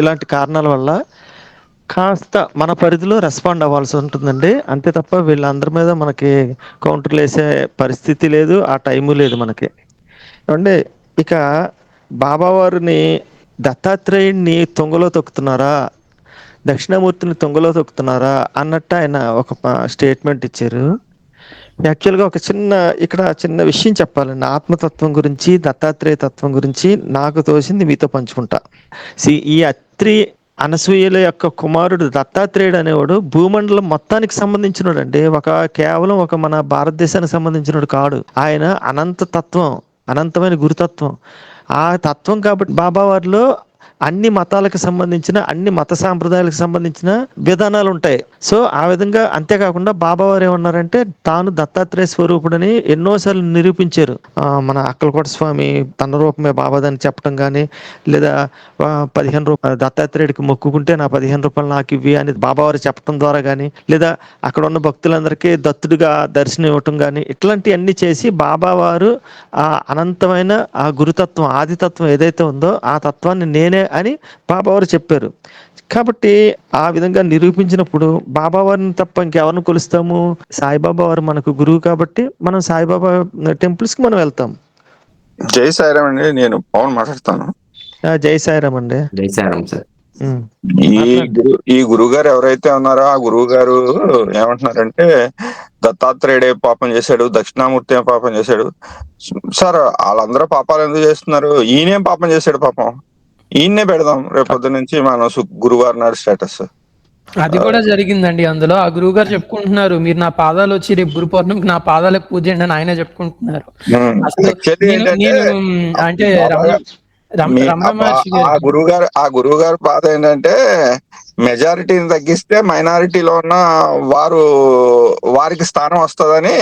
ఇలాంటి కారణాల వల్ల కాస్త మన పరిధిలో రెస్పాండ్ అవ్వాల్సి ఉంటుందండి. అంతే తప్ప వీళ్ళందరి మీద మనకి కౌంటర్లు వేసే పరిస్థితి లేదు, ఆ టైము లేదు మనకి. అంటే ఇక బాబావారిని, దత్తాత్రేయుడిని తొంగలో తొక్కుతున్నారా, దక్షిణామూర్తిని తొంగలో తొక్కుతున్నారా అన్నట్టు ఆయన ఒక స్టేట్మెంట్ ఇచ్చారు. యాక్చువల్గా ఒక చిన్న విషయం చెప్పాలండి. ఆత్మతత్వం గురించి, దత్తాత్రేయ తత్వం గురించి నాకు తోసింది మీతో పంచుకుంటా. ఈ అత్రి అనసూయల యొక్క కుమారుడు దత్తాత్రేయుడు అనేవాడు భూమండలం మొత్తానికి సంబంధించినోడు అండి. కేవలం ఒక మన భారతదేశానికి సంబంధించినోడు కాడు. ఆయన అనంత తత్వం, అనంతమైన గురుతత్వం. ఆ తత్వం కాబట్టి బాబావారిలో అన్ని మతాలకు సంబంధించిన, అన్ని మత సాంప్రదాయాలకు సంబంధించిన విధానాలు ఉంటాయి. సో ఆ విధంగా, అంతేకాకుండా బాబావారు ఏమన్నారంటే తాను దత్తాత్రేయ స్వరూపుడని ఎన్నోసార్లు నిరూపించారు. మన అక్కలకోట స్వామి తన రూపమే బాబాదని చెప్పడం కానీ, లేదా 15 రూపాయలు దత్తాత్రేయుడికి మొక్కుకుంటే నా 15 రూపాయలు నాకు ఇవి అని బాబావారు చెప్పడం ద్వారా కానీ, లేదా అక్కడ ఉన్న భక్తులందరికీ దత్తుడిగా దర్శనం ఇవ్వటం కానీ, ఇట్లాంటివన్నీ చేసి బాబావారు ఆ అనంతమైన ఆ గురుతత్వం, ఆదితత్వం ఏదైతే ఉందో ఆ తత్వాన్ని నేనే అని బాబావారు చెప్పారు. కాబట్టి ఆ విధంగా నిరూపించినప్పుడు బాబావారిని తప్ప ఇంకెవరిని కొలుస్తాము? సాయిబాబా వారు మనకు గురువు కాబట్టి మనం సాయిబాబా టెంపుల్స్ కి మనం వెళ్తాం. జై సాయిరామ్ అండి, నేను పవన్ మాట్లాడతాను. జై సాయిరామ్ అండి. జై సాయిరామ్ సార్. ఈ గురువు గారు ఎవరైతే ఉన్నారో ఆ గురువు గారు ఏమంటున్నారంటే దత్తాత్రేయుడే పాపం చేశాడు, దక్షిణామూర్తి పాపం చేశాడు. సార్ వాళ్ళందరూ పాపాలు ఎందుకు చేస్తున్నారు? ఈయనేం పాపం చేశాడు? పాపం ఈయన్నే పెడదాం రేపొద్దు నుంచి మనం గురువారం నాడు స్టేటస్. అది కూడా జరిగిందండి. అందులో ఆ గురువు గారు చెప్పుకుంటున్నారు, మీరు నా పాదాలు వచ్చి రేపు గురు పౌర్ణమికి నా పాదాలకు పూజ చేయండి అని ఆయనే చెప్పుకుంటున్నారు. అసలు అంటే ఆ గురువు గారి బాధ ఏంటంటే మెజారిటీని తగ్గిస్తే మైనారిటీలో ఉన్న వారికి స్థానం వస్తుందని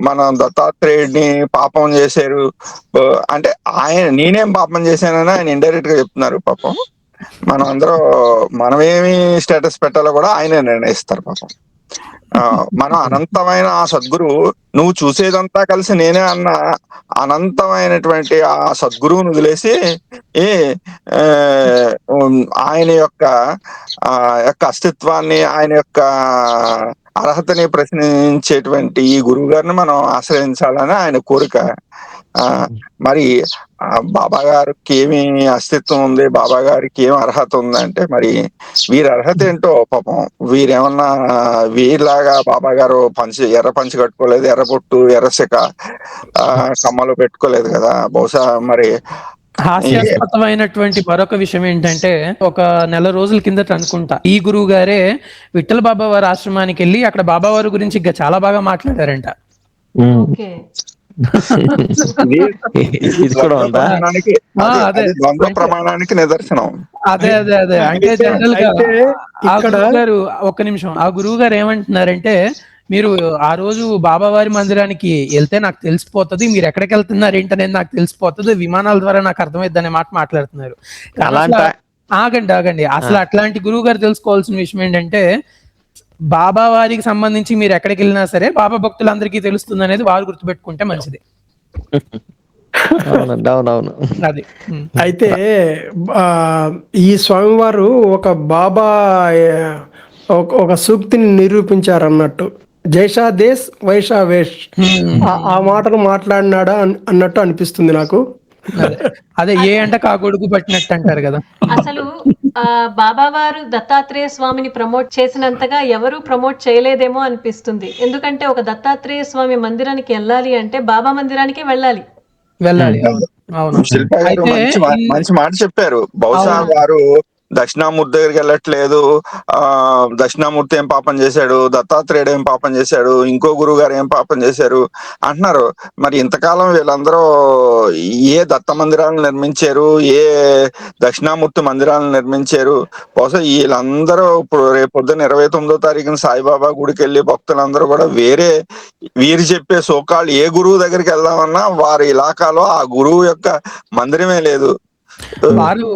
మనం దత్తాత్రేయుడిని పాపం చేశారు అంటే నేనేం పాపం చేశానని ఆయన ఇండైరెక్ట్ గా చెప్తున్నారు. పాపం మనమేమి స్టేటస్ పెట్టాలో కూడా ఆయనే నిర్ణయిస్తారు. పాపం మనం అనంతమైన ఆ సద్గురువు, నువ్వు చూసేదంతా కలిసి నేనే అన్న అనంతమైనటువంటి ఆ సద్గురువును వదిలేసి ఆయన యొక్క అస్తిత్వాన్ని, ఆయన యొక్క అర్హతని ప్రశ్నించేటువంటి ఈ గురువు గారిని మనం ఆశ్రయించాలని ఆయన కోరిక. ఆ మరి బాబా గారికి ఏమి అస్తిత్వం ఉంది, బాబా గారికి ఏం అర్హత ఉందంటే మరి వీరి అర్హత ఏంటో పాపం. వీరేమన్నా వీరిలాగా బాబా గారు ఎర్ర పంచి కట్టుకోలేదు, ఎర్ర పొట్టు, ఎర్ర శిఖ కమ్మలు పెట్టుకోలేదు కదా. బహుశా మరి హాస్యాస్పదమైనటువంటి మరొక విషయం ఏంటంటే, ఒక నెల రోజుల కిందట అనుకుంటా ఈ గురువు గారే విఠల బాబా వారి ఆశ్రమానికి వెళ్ళి అక్కడ బాబా వారి గురించి ఇంకా చాలా బాగా మాట్లాడారంట. ఓకే. ఇది కూడా ఉందా? ద్వంద్వ ప్రమాణానికి నిదర్శనం. అదే అదే అదే అంటే జనరల్ గా ఆ గురువు గారు, ఒక్క నిమిషం, ఆ గురువు గారు ఏమంటున్నారంటే, మీరు ఆ రోజు బాబావారి మందిరానికి వెళ్తే నాకు తెలిసిపోతుంది, మీరు ఎక్కడికి వెళ్తున్నారు ఏంటనేది నాకు తెలిసిపోతుంది, విమానాల ద్వారా నాకు అర్థమైద్ది అనే మాట మాట్లాడుతున్నారు. ఆగండి, అసలు అట్లాంటి గురువు గారు తెలుసుకోవాల్సిన విషయం ఏంటంటే, బాబా వారికి సంబంధించి మీరు ఎక్కడికి వెళ్ళినా సరే బాబా భక్తులందరికీ తెలుస్తుంది అనేది వారు గుర్తుపెట్టుకుంటే మంచిది. అవునవును. అది అయితే ఈ స్వామివారు ఒక బాబా ఒక సూక్తిని నిరూపించారన్నట్టు, జైషా దేశ్ వైషా వేష్, ఆ మాటను మాట్లాడినాడా అన్నట్టు అనిపిస్తుంది నాకు. అదే ఏ అంట కాగొడుగు పట్టినట్టు అంటారు కదా. అసలు బాబా వారు దత్తాత్రేయ స్వామిని ప్రమోట్ చేసినంతగా ఎవరు ప్రమోట్ చేయలేదేమో అనిపిస్తుంది. ఎందుకంటే ఒక దత్తాత్రేయ స్వామి మందిరానికి వెళ్ళాలి అంటే బాబా మందిరానికే వెళ్ళాలి. అవును. శిల్ప గారు మంచి మాట చెప్పారు. బహుశా వారు దక్షిణామూర్తి దగ్గరికి వెళ్ళట్లేదు. దక్షిణామూర్తి ఏం పాపం చేశాడు, దత్తాత్రేయుడు ఏం పాపం చేశాడు, ఇంకో గురువు గారు ఏం పాపం చేశారు అంటున్నారు. మరి ఇంతకాలం వీళ్ళందరూ ఏ దత్త మందిరాలను నిర్మించారు, ఏ దక్షిణామూర్తి మందిరాలను నిర్మించారు? బహుశా వీళ్ళందరూ ఇప్పుడు రేపు పొద్దున్న 29వ తారీఖున సాయిబాబా గుడికి వెళ్ళి భక్తులందరూ కూడా వీరు చెప్పే సోకాళ్ళు ఏ గురువు దగ్గరికి వెళ్దామన్నా వారి ఇలాకాలో ఆ గురువు యొక్క మందిరమే లేదు. వారు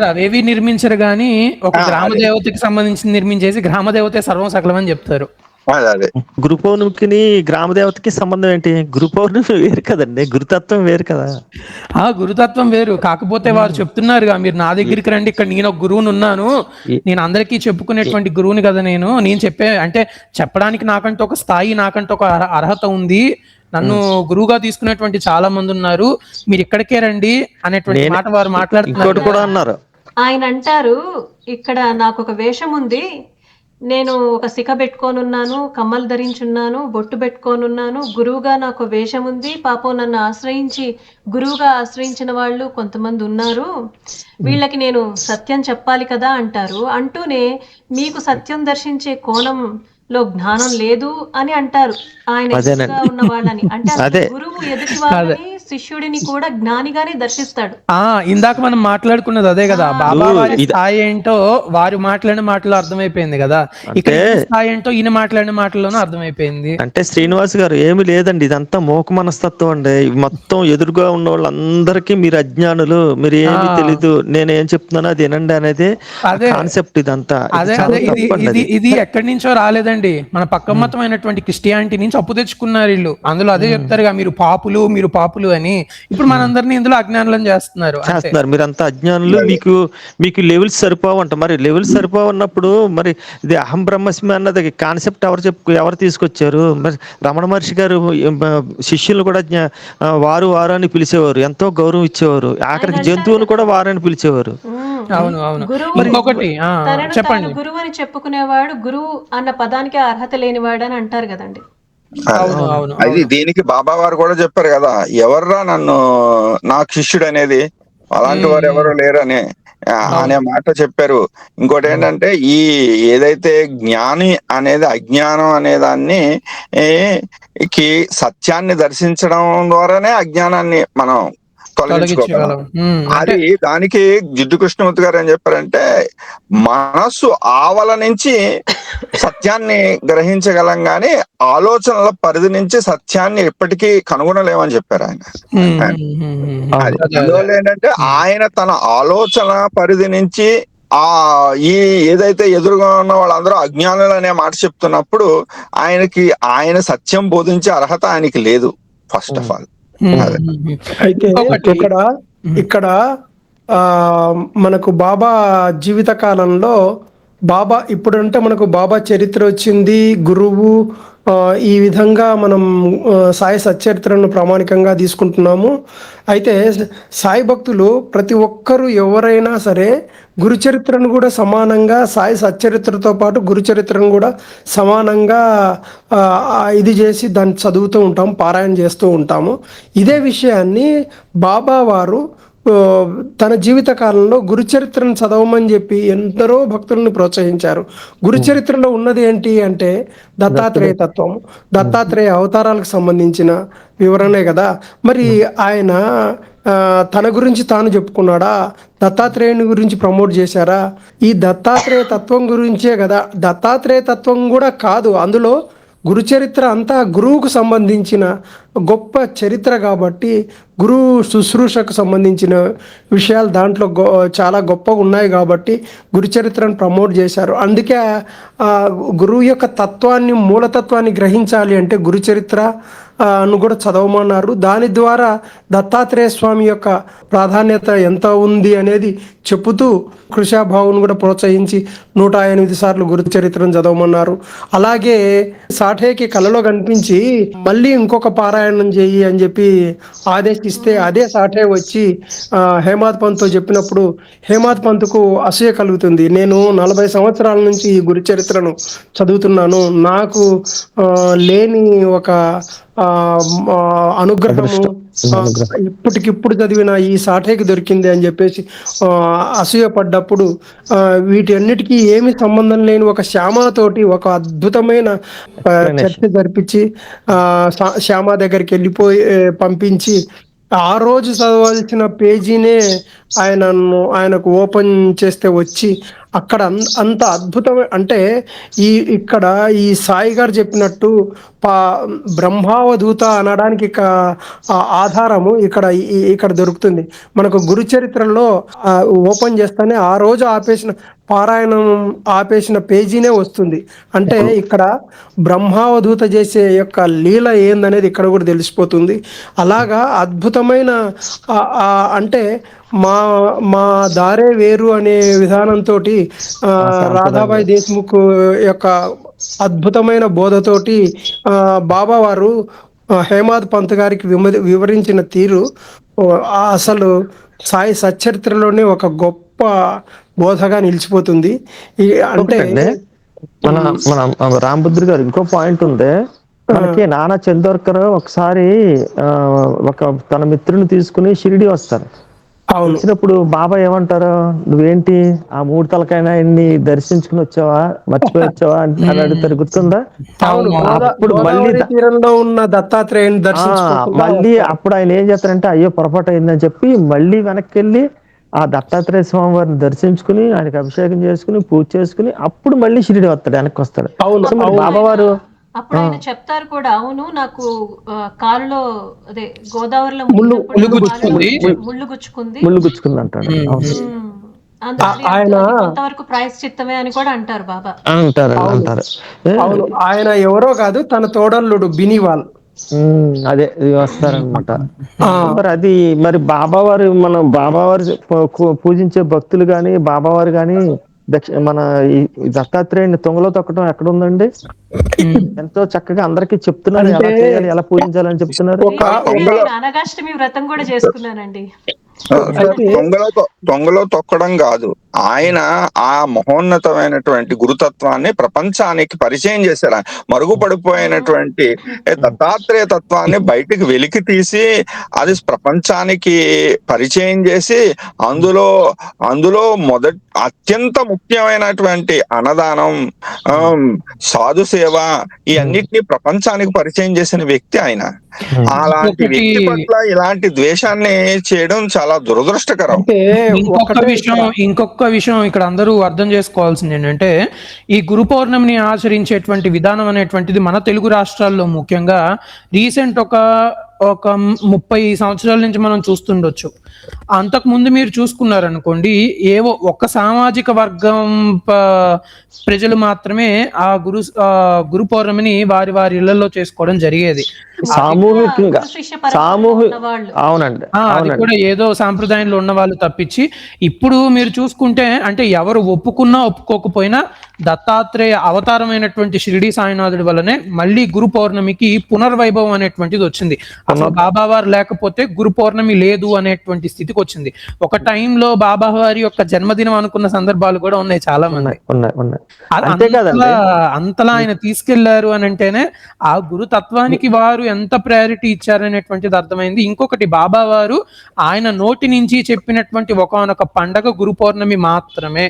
అవేవి నిర్మించరు గాని ఒక గ్రామ దేవతకి సంబంధించి నిర్మించేసి గ్రామ దేవతే సర్వం సకలం అని చెప్తారు. అదే గురు పౌర్ణమికి గ్రామ దేవతకి సంబంధం ఏంటి? గురు పౌర్ణమి వేరు కదండి, గురుతత్వం వేరు కదా. గురుతత్వం వేరు, కాకపోతే వారు చెప్తున్నారుగా, మీరు నా దగ్గరికి రండి, ఇక్కడ నేను ఒక గురువుని ఉన్నాను, నేను అందరికీ చెప్పుకునేటువంటి గురువుని కదా, నేను చెప్పే అంటే చెప్పడానికి నాకంటూ ఒక స్థాయి, నాకంటూ ఒక అర్హత ఉంది, నన్ను గురువుగా తీసుకునేటువంటి చాలా మంది ఉన్నారు, మీరు ఇక్కడికే రండి అనేటువంటి మాట వారు మాట్లాడుతున్నారు. ఆయన అంటారు, ఇక్కడ నాకు ఒక వేషం ఉంది, నేను ఒక శిఖ పెట్టుకోనున్నాను, కమ్మలు ధరించున్నాను, బొట్టు పెట్టుకోనున్నాను, గురువుగా నాకు వేషం ఉంది, పాపం నన్ను ఆశ్రయించి గురువుగా ఆశ్రయించిన వాళ్ళు కొంతమంది ఉన్నారు, వీళ్ళకి నేను సత్యం చెప్పాలి కదా అంటారు. అంటూనే మీకు సత్యం దర్శించే కోణంలో జ్ఞానం లేదు అని అంటారు ఆయన ఉన్న వాళ్ళని. అంటే గురువు ఎదుటి వాళ్ళని, శిష్యుడిని కూడా జ్ఞానిగానే దర్శిస్తాడు. ఇందాక మనం మాట్లాడుకున్నది అదే కదా, బాబా వారి స్థాయి ఏంటో వారు మాట్లాడిన మాటలో అర్థమైపోయింది కదా, ఇక్కడ స్థాయి ఏంటో ఈయన మాట్లాడిన మాటల్లోనూ అర్థమైపోయింది. అంటే శ్రీనివాస్ గారు ఏమి లేదండి, ఇదంతా మోక మనస్తత్వం అండి. మొత్తం ఎదురుగా ఉన్న వాళ్ళందరికీ మీరు అజ్ఞానులు, మీరు ఏమి తెలీదు, నేనేం చెప్తున్నానో అది వినండి అనేది కాన్సెప్ట్. ఇదంతా ఇది ఎక్కడి నుంచో రాలేదండి, మన పక్క మతమైనటువంటి క్రిస్టియానిటీ నుంచి అప్పు తెచ్చుకున్నారు వీళ్ళు. అందులో అదే చెప్తారుగా, మీరు పాపులు అని. ఇప్పుడు మనందరినీ ఇందులో అజ్ఞానులను చేస్తున్నారు. మీరంతా అజ్ఞానులు, మీకు లెవెల్స్ సరిపోవంట. మరి లెవెల్స్ సరిపోవన్నప్పుడు మరి ఇది అహం బ్రహ్మస్మి అన్నది కాన్సెప్ట్ ఎవరు తీసుకొచ్చారు? మరి రమణ మహర్షి గారు శిష్యులు కూడా వారు అని పిలిచేవారు, ఎంతో గౌరవం ఇచ్చేవారు, ఆఖరికి జంతువులు కూడా వారని పిలిచేవారు. అవును. ఇంకొకటి చెప్పండి, గురువు అని చెప్పుకునేవాడు గురువు అన్న పదానికి అర్హత లేనివాడు అని అంటారు కదండి. అది దీనికి బాబా వారు కూడా చెప్పారు కదా, ఎవర్రా నన్ను నాకు శిష్యుడు అనేది, అలాంటి వారు ఎవరు లేరని అనే మాట చెప్పారు. ఇంకోటి ఏంటంటే, ఏదైతే జ్ఞాని అనేది అజ్ఞానం అనే దాన్ని సత్యాన్ని దర్శించడం ద్వారానే అజ్ఞానాన్ని మనం తొలగించుకోగలం. అది దానికి జిడ్డు కృష్ణమూర్తి గారు ఏం చెప్పారంటే, మనస్సు ఆవల నుంచి సత్యాన్ని గ్రహించగలం గాని ఆలోచనల పరిధి నుంచి సత్యాన్ని ఎప్పటికీ కనుగొనలేమని చెప్పారు ఆయన. అందువల్ల ఏంటంటే, ఆయన తన ఆలోచన పరిధి నుంచి ఏదైతే ఎదురుగా ఉన్న వాళ్ళందరూ అజ్ఞానులు అనే మాట చెప్తున్నప్పుడు ఆయన సత్యం బోధించే అర్హత ఆయనకి లేదు, ఫస్ట్ ఆఫ్ ఆల్. అయితే ఇక్కడ మనకు బాబా జీవిత కాలంలో బాబా ఇప్పుడంటే మనకు బాబా చరిత్ర వచ్చింది, గురువు, ఈ విధంగా మనం సాయి సచ్చరిత్రను ప్రామాణికంగా తీసుకుంటున్నాము. అయితే సాయి భక్తులు ప్రతి ఒక్కరూ ఎవరైనా సరే గురుచరిత్రను కూడా సమానంగా, సాయి సచ్చరిత్రతో పాటు గురుచరిత్రను కూడా సమానంగా ఇది చేసి దాన్ని చదువుతూ ఉంటాం, పారాయణ చేస్తూ ఉంటాము. ఇదే విషయాన్ని బాబా వారు తన జీవిత కాలంలో గురుచరిత్రను చదవమని చెప్పి ఎందరో భక్తులను ప్రోత్సహించారు. గురుచరిత్రలో ఉన్నది ఏంటి అంటే దత్తాత్రేయ తత్వం, దత్తాత్రేయ అవతారాలకు సంబంధించిన వివరణే కదా. మరి ఆయన తన గురించి తాను చెప్పుకున్నాడా? దత్తాత్రేయుని గురించి ప్రమోట్ చేశారా? ఈ దత్తాత్రేయ తత్వం గురించే కదా. దత్తాత్రేయ తత్వం కూడా కాదు, అందులో గురుచరిత్ర అంతా గురువుకు సంబంధించిన గొప్ప చరిత్ర కాబట్టి, గురువు శుశ్రూషకు సంబంధించిన విషయాలు దాంట్లో చాలా గొప్పగా ఉన్నాయి కాబట్టి గురుచరిత్రను ప్రమోట్ చేశారు. అందుకే గురువు యొక్క తత్వాన్ని, మూలతత్వాన్ని గ్రహించాలి అంటే గురుచరిత్ర ను కూడా చదవమన్నారు. దాని ద్వారా దత్తాత్రేయ స్వామి యొక్క ప్రాధాన్యత ఎంత ఉంది అనేది చెబుతూ కృషాభావును కూడా ప్రోత్సహించి 108 సార్లు గురు చరిత్రను చదవమన్నారు. అలాగే సాఠేకి కలలో కనిపించి మళ్ళీ ఇంకొక పారాయణం చెయ్యి అని చెప్పి ఆదేశిస్తే అదే సాఠే వచ్చి హేమాద్ పంత్తో చెప్పినప్పుడు హేమాద్ పంత్కు అసూయ కలుగుతుంది. నేను 40 సంవత్సరాల నుంచి ఈ గురు చరిత్రను చదువుతున్నాను, నాకు లేని ఒక అనుగ్రహము ఇప్పటికిప్పుడు చదివిన ఈ సాఠేకి దొరికింది అని చెప్పేసి అసూయపడ్డప్పుడు వీటన్నిటికీ ఏమి సంబంధం లేని ఒక శ్యామతోటి ఒక అద్భుతమైన చర్చ జరిపించి శ్యామ దగ్గరికి వెళ్ళిపోయి పంపించి ఆ రోజు చదవాల్సిన పేజీనే ఆయనకు ఓపెన్ చేస్తే వచ్చి అక్కడ అంత అద్భుతమైన, అంటే ఇక్కడ ఈ సాయి గారు చెప్పినట్టు బ్రహ్మావధూత అనడానికి ఆధారము ఇక్కడ దొరుకుతుంది. మనకు గురు చరిత్రలో ఓపెన్ చేస్తేనే ఆ రోజు పారాయణం ఆపేసిన పేజీనే వస్తుంది. అంటే ఇక్కడ బ్రహ్మావధూత చేసే యొక్క లీల ఏందనేది ఇక్కడ కూడా తెలిసిపోతుంది. అలాగా అద్భుతమైన అంటే మా దారే వేరు అనే విధానంతో రాధాబాయి దేశ్ముఖ్ యొక్క అద్భుతమైన బోధతోటి బాబా వారు హేమాద్ పంత్ గారికి వివరించిన తీరు అసలు సాయి సచ్చరిత్రలోనే ఒక గొప్ప బోధగా నిలిచిపోతుంది. అంటే మన రాంబుద్రి గారు ఇంకో పాయింట్ ఉంది. మనకి నానా చందోర్కర్ ఒకసారి తన మిత్రుని తీసుకుని షిరిడి వస్తారు. వచ్చినప్పుడు బాబా ఏమంటారు, నువ్వేంటి ఆ 3 తలకైనా ఎన్ని దర్శించుకుని వచ్చావా, మర్చిపోయి వచ్చావా అని అడుగుతారు, గుర్తుందా? అప్పుడు ఉన్న దత్తాత్రేయుని మళ్ళీ అప్పుడు ఆయన ఏం చేస్తారంటే అయ్యో పొరపాటు అయిందని చెప్పి మళ్ళీ వెనక్కి వెళ్ళి ఆ దత్తాత్రేయ స్వామి వారిని దర్శించుకుని ఆయనకి అభిషేకం చేసుకుని పూజ చేసుకుని అప్పుడు మళ్ళీ షిరిడి వస్తాడు, వెనక్కి వస్తాడు. బాబా వారు అప్పుడు ఆయన చెప్తారు కూడా, అవును నాకు కాలులో అదే గోదావరిలో ముళ్ళు గుచ్చుకుంది అంటాడు. ఆయన కొంతవరకు ప్రాయశ్చిత్తమే అని కూడా అంటారు బాబా. అంటారు. అవును, ఆయన ఎవరో కాదు, తన తోడల్లుడు బినివాల్ అదే వస్తారనమాట. మరి అది మరి బాబావారు మనం బాబావారు పూజించే భక్తులు గాని బాబావారు గాని మన ఈ దత్తాత్రేయుని తొంగలో తొక్కడం ఎక్కడ ఉందండి? ఎంతో చక్కగా అందరికి చెప్తున్నారు ఎలా చేయాలి, ఎలా పూజించాలని చెప్తున్నారు. అనగాష్టమి వ్రతం కూడా చేసుకున్నానండి. దొంగలో తొక్కడం కాదు, ఆయన ఆ మహోన్నతమైనటువంటి గురుతత్వాన్ని ప్రపంచానికి పరిచయం చేశారు. మరుగుపడిపోయినటువంటి దత్తాత్రేయ తత్వాన్ని బయటికి వెలికి తీసి అది ప్రపంచానికి పరిచయం చేసి అందులో అత్యంత ముఖ్యమైనటువంటి అన్నదానం, సాధు సేవ, ఈ అన్నిటినీ ప్రపంచానికి పరిచయం చేసిన వ్యక్తి ఆయన. అలాంటి వ్యక్తి పట్ల ఇలాంటి ద్వేషాన్ని చేయడం చాలా దురదృష్టకరం. ఇంకొక విషయం ఇక్కడ అందరూ అర్థం చేసుకోవాల్సింది ఏంటంటే, ఈ గురు పౌర్ణమిని ఆచరించేటువంటి విధానం అనేటువంటిది మన తెలుగు రాష్ట్రాల్లో ముఖ్యంగా రీసెంట్ ఒక ఒక 30 సంవత్సరాల నుంచి మనం చూస్తుండొచ్చు. అంతకు ముందు మీరు చూసుకున్నారనుకోండి, ఏవో ఒక సామాజిక వర్గం ప్రజలు మాత్రమే ఆ గురు పౌర్ణమిని వారి వారి ఇళ్లలో చేసుకోవడం జరిగేది. సామూహికంగా గురు శిష్య పరంపరలో ఉన్నవాళ్ళు. అవునండి, అది అవునండి. కూడా ఏదో సాంప్రదాయంలో ఉన్న వాళ్ళు తప్పించి, ఇప్పుడు మీరు చూసుకుంటే అంటే ఎవరు ఒప్పుకున్నా ఒప్పుకోకపోయినా దత్తాత్రేయ అవతారమైనటువంటి షిరిడి సాయినాథుడి వల్లనే మళ్ళీ గురు పౌర్ణమికి పునర్వైభవం అనేటువంటిది వచ్చింది. అసలు బాబావారు లేకపోతే గురు పౌర్ణమి లేదు అనేటువంటి స్థితికి వచ్చింది. ఒక టైంలో బాబావారి యొక్క జన్మదినం అనుకున్న సందర్భాలు కూడా ఉన్నాయి చాలా మంది. అంతలా ఆయన తీసుకెళ్లారు అని అంటేనే ఆ గురు తత్వానికి వారు ఎంత ప్రయారిటీ ఇచ్చారనేటువంటిది అర్థమైంది. ఇంకొకటి, బాబా వారు ఆయన నోటి నుంచి చెప్పినటువంటి ఒకానొక పండగ గురు పౌర్ణమి మాత్రమే.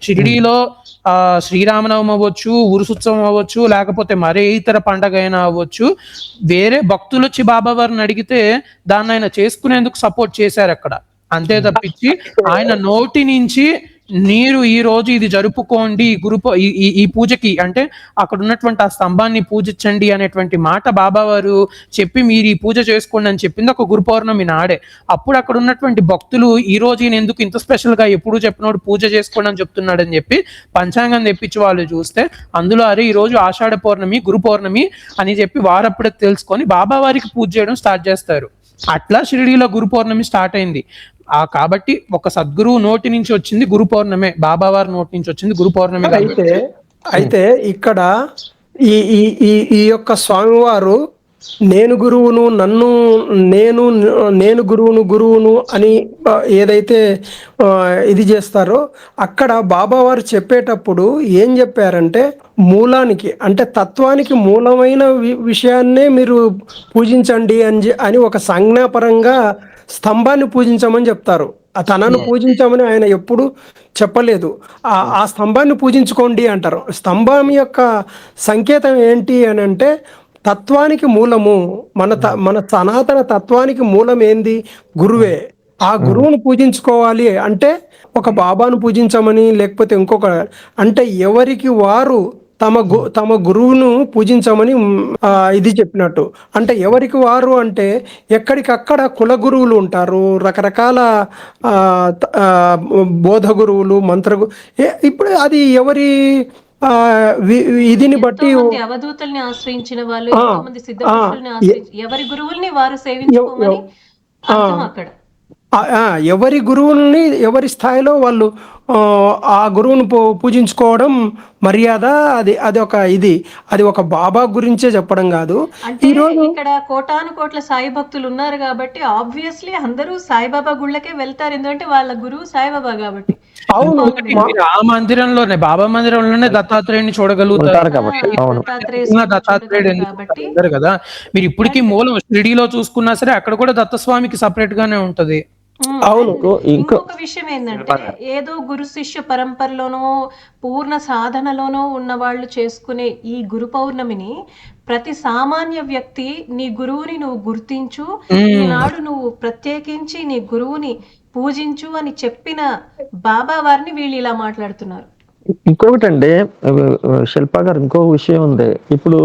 షిరిడీలో శ్రీరామనవమి అవ్వచ్చు, ఉరుసుత్సవం అవ్వచ్చు, లేకపోతే మరే ఇతర పండగ అయినా అవ్వచ్చు, వేరే భక్తులు వచ్చి బాబా వారిని అడిగితే దాన్ని ఆయన చేసుకునేందుకు సపోర్ట్ చేశారు అక్కడ. అంతే తప్పించి ఆయన నోటి నుంచి మీరు ఈ రోజు ఇది జరుపుకోండి ఈ పూజకి అంటే అక్కడ ఉన్నటువంటి ఆ స్తంభాన్ని పూజించండి అనేటువంటి మాట బాబావారు చెప్పి మీరు ఈ పూజ చేసుకోండి అని చెప్పింది ఒక గురు పౌర్ణమి నాడే. అప్పుడు అక్కడ ఉన్నటువంటి భక్తులు ఈ రోజు ఈయన ఎందుకు ఇంత స్పెషల్ గా ఎప్పుడు చెప్పినోడు పూజ చేసుకోండి అని చెప్తున్నాడు అని చెప్పి పంచాంగం తెప్పించి వాళ్ళు చూస్తే అందులో అరే ఈ రోజు ఆషాఢ పౌర్ణమి గురు పౌర్ణమి అని చెప్పి వారప్పుడే తెలుసుకొని బాబావారికి పూజ చేయడం స్టార్ట్ చేస్తారు. అట్లా షిరిడీలో గురు పౌర్ణమి స్టార్ట్ అయింది. కాబట్టి ఒక సద్గురువు నోటి నుంచి వచ్చింది గురు పౌర్ణమే, బాబావారి నోటి నుంచి వచ్చింది గురు పౌర్ణమి. అయితే ఇక్కడ ఈ ఈ ఈ ఈ యొక్క స్వామివారు నేను గురువును నేను గురువును అని ఏదైతే ఇది చేస్తారో అక్కడ బాబావారు చెప్పేటప్పుడు ఏం చెప్పారంటే మూలానికి అంటే తత్వానికి మూలమైన విషయాన్నే మీరు పూజించండి అని ఒక సంజ్ఞాపరంగా స్తంభాన్ని పూజించమని చెప్తారు. తనను పూజించమని ఆయన ఎప్పుడు చెప్పలేదు. ఆ స్తంభాన్ని పూజించుకోండి అంటారు. స్తంభం యొక్క సంకేతం ఏంటి అని అంటే తత్వానికి మూలము, మన సనాతన తత్వానికి మూలం ఏంది? గురువే. ఆ గురువును పూజించుకోవాలి అంటే ఒక బాబాను పూజించమని లేకపోతే ఇంకొక అంటే ఎవరికి వారు తమ గురువును పూజించమని ఇది చెప్పినట్టు. అంటే ఎవరికి వారు అంటే ఎక్కడికక్కడ కుల గురువులు ఉంటారు, రకరకాల బోధ గురువులు, ఇప్పుడు అది ఎవరి ఇదిని బట్టి అవధూతల్ని ఆశ్రయించిన వాళ్ళు, ఎంతో మంది సిద్ధపురుషుల్ని ఆశ్రయించి ఎవరి గురువుల్ని వారు సేవించుకోమని అక్కడ ఎవరి గురువుల్ని ఎవరి స్థాయిలో వాళ్ళు ఆ గురువును పూజించుకోవడం మర్యాద. అది ఒక బాబా గురించే చెప్పడం కాదు. ఈ రోజు ఇక్కడ కోటాను కోట్ల సాయి భక్తులు ఉన్నారు కాబట్టి ఆబ్వియస్లీ అందరూ సాయిబాబా గుళ్ళకే వెళ్తారు, ఎందుకంటే వాళ్ళ గురువు సాయిబాబా కాబట్టి. అవును, ఆ మందిరంలోనే బాబా మందిరంలోనే దత్తాత్రేయుని చూడగలుగుతారు కదా. మీరు ఇప్పటికీ మూలం షిరిడీలో చూసుకున్నా సరే అక్కడ కూడా దత్తస్వామికి సపరేట్ గానే ఉంటది. అవును. ఇంకొక విషయం ఏంటంటే ఏదో గురు శిష్య పరంపరలోనో పూర్ణ సాధనలోనో ఉన్న వాళ్ళు చేసుకునే ఈ గురు పౌర్ణమిని ప్రతి సామాన్య వ్యక్తి నీ గురువుని నువ్వు గుర్తించు, ఈనాడు నువ్వు ప్రత్యేకించి నీ గురువుని పూజించు అని చెప్పిన బాబా వారిని వీళ్ళు ఇలా మాట్లాడుతున్నారు. ఇంకొకటి అండి శిల్పా గారు, ఇంకో విషయం ఉంది. ఇప్పుడు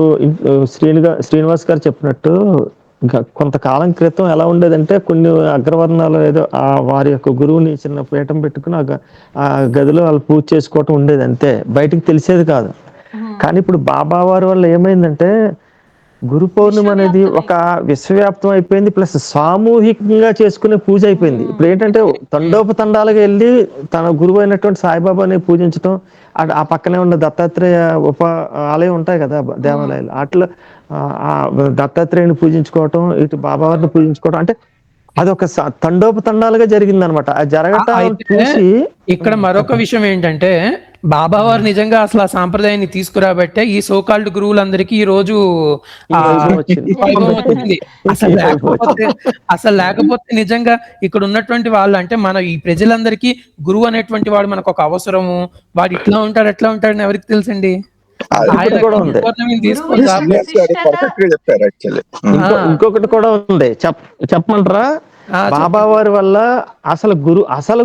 శ్రీనివాస్ గారు చెప్పినట్టు ఇంకా కొంతకాలం క్రితం ఎలా ఉండేదంటే కొన్ని అగ్రవర్ణాలు ఏదో వారి యొక్క గురువుని చిన్న పీఠం పెట్టుకుని ఆ గదిలో వాళ్ళు పూజ చేసుకోవటం ఉండేది, అంతే, బయటికి తెలిసేది కాదు. కానీ ఇప్పుడు బాబా వారి వల్ల ఏమైందంటే గురు పౌర్ణమి అనేది ఒక విశ్వవ్యాప్తం అయిపోయింది, ప్లస్ సామూహికంగా చేసుకునే పూజ అయిపోయింది. ఇప్పుడు ఏంటంటే తండోపతండాలుగా వెళ్ళి తన గురువు అయినటువంటి సాయిబాబాని పూజించడం, ఆ పక్కనే ఉన్న దత్తాత్రేయ ఆలయం ఉంటాయి కదా దేవాలయాలు, అట్లా ఆ దత్తాత్రేయుని పూజించుకోవటం, ఇటు బాబావారిని పూజించుకోవటం, అంటే అదొక తండోపతండాలుగా జరిగింది అనమాట. ఆ జరగటం చూసి ఇక్కడ మరొక విషయం ఏంటంటే బాబావారు నిజంగా అసలు ఆ సాంప్రదాయాన్ని తీసుకురాబట్టే ఈ సోకాల్డ్ గురువులందరికీ ఈ రోజు వచ్చింది. అసలు లేకపోతే నిజంగా ఇక్కడ ఉన్నటువంటి వాళ్ళు అంటే మన ఈ ప్రజలందరికీ గురువు అనేటువంటి వాడు మనకు ఒక అవసరము, వాడు ఇట్లా ఉంటాడు ఎట్లా ఉంటాడని ఎవరికి తెలుసండి. ఇంకొకటి కూడా ఉంది, చెప్పమంటారా? బాబా వారి వల్ల అసలు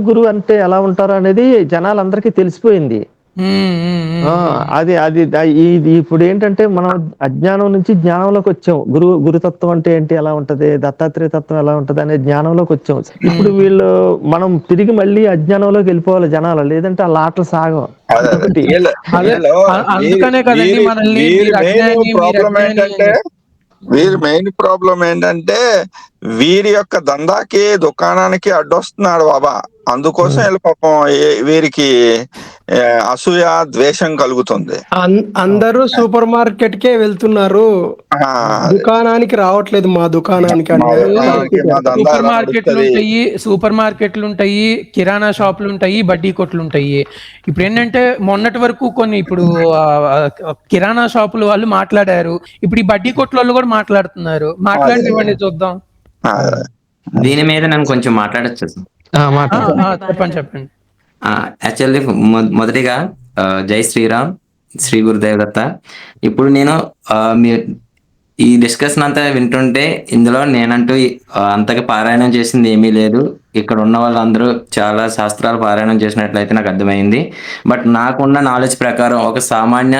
గురు అంటే ఎలా ఉంటారు అనేది జనాలందరికీ తెలిసిపోయింది. ఆ, అది అది ఇది ఇప్పుడు ఏంటంటే మనం అజ్ఞానం నుంచి జ్ఞానంలోకి వచ్చాం. గురుతత్వం అంటే ఏంటి, ఎలా ఉంటది, దత్తాత్రేయ తత్వం ఎలా ఉంటది అనే జ్ఞానంలోకి వచ్చాం. ఇప్పుడు వీళ్ళు మనం తిరిగి మళ్ళీ అజ్ఞానంలోకి వెళ్ళిపోవాలి జనాలు, లేదంటే ఆ ఆటలు సాగం. అదే ఒకటి వీళ్ళ అదే వీళ్ళు అందుకనే కదండి వీరి మనల్ని వీరి మీరు మెయిన్ అజ్ఞాని మీరు ప్రాబ్లం అజ్ఞాని ఏంటంటే అని. వీరి మెయిన్ ప్రాబ్లం ఏంటంటే వీరి యొక్క దందాకి దుకాణానికి అడ్డొస్తున్నాడు బాబా. అందుకోసం వీళ్ళు పాపం వీరికి ఏ, అసూయ ద్వేషం కలుగుతుంది. అందరూ సూపర్ మార్కెట్ కే వెళ్తున్నారు, ఆ, దుకాణానికి రావట్లేదు మా దుకాణానికి మా అనే దుకాణానికి మా పరిస్థితి. దందా ఎలా నడుస్తుంది. సూపర్ మార్కెట్లు ఉంటాయి, కిరాణా షాపులు ఉంటాయి, బడ్డీ కొట్లు ఉంటాయి. ఇప్పుడు ఏంటంటే మొన్నటి వరకు కొన్ని ఇప్పుడు కిరాణా షాపులు వాళ్ళు మాట్లాడారు, ఇప్పుడు ఈ బడ్డీ కొట్ల వాళ్ళు కూడా మాట్లాడుతున్నారు. మాట్లాడినివ్వండి చూద్దాం. ఆ, దీని మీద నేను కొంచెం మాట్లాడచ్చు. చెప్పండి. యాక్చువల్లీ మొదటిగా జై శ్రీరామ్, శ్రీ గురుదేవ్ దత్త. ఇప్పుడు నేను ఈ డిస్కషన్ అంతా వింటుంటే ఇందులో నేనంటూ అంతగా పారాయణం చేసింది ఏమీ లేదు. ఇక్కడ ఉన్న వాళ్ళందరూ చాలా శాస్త్రాలు పారాయణం చేసినట్లయితే నాకు అర్థమైంది. బట్ నాకున్న నాలెడ్జ్ ప్రకారం ఒక సామాన్య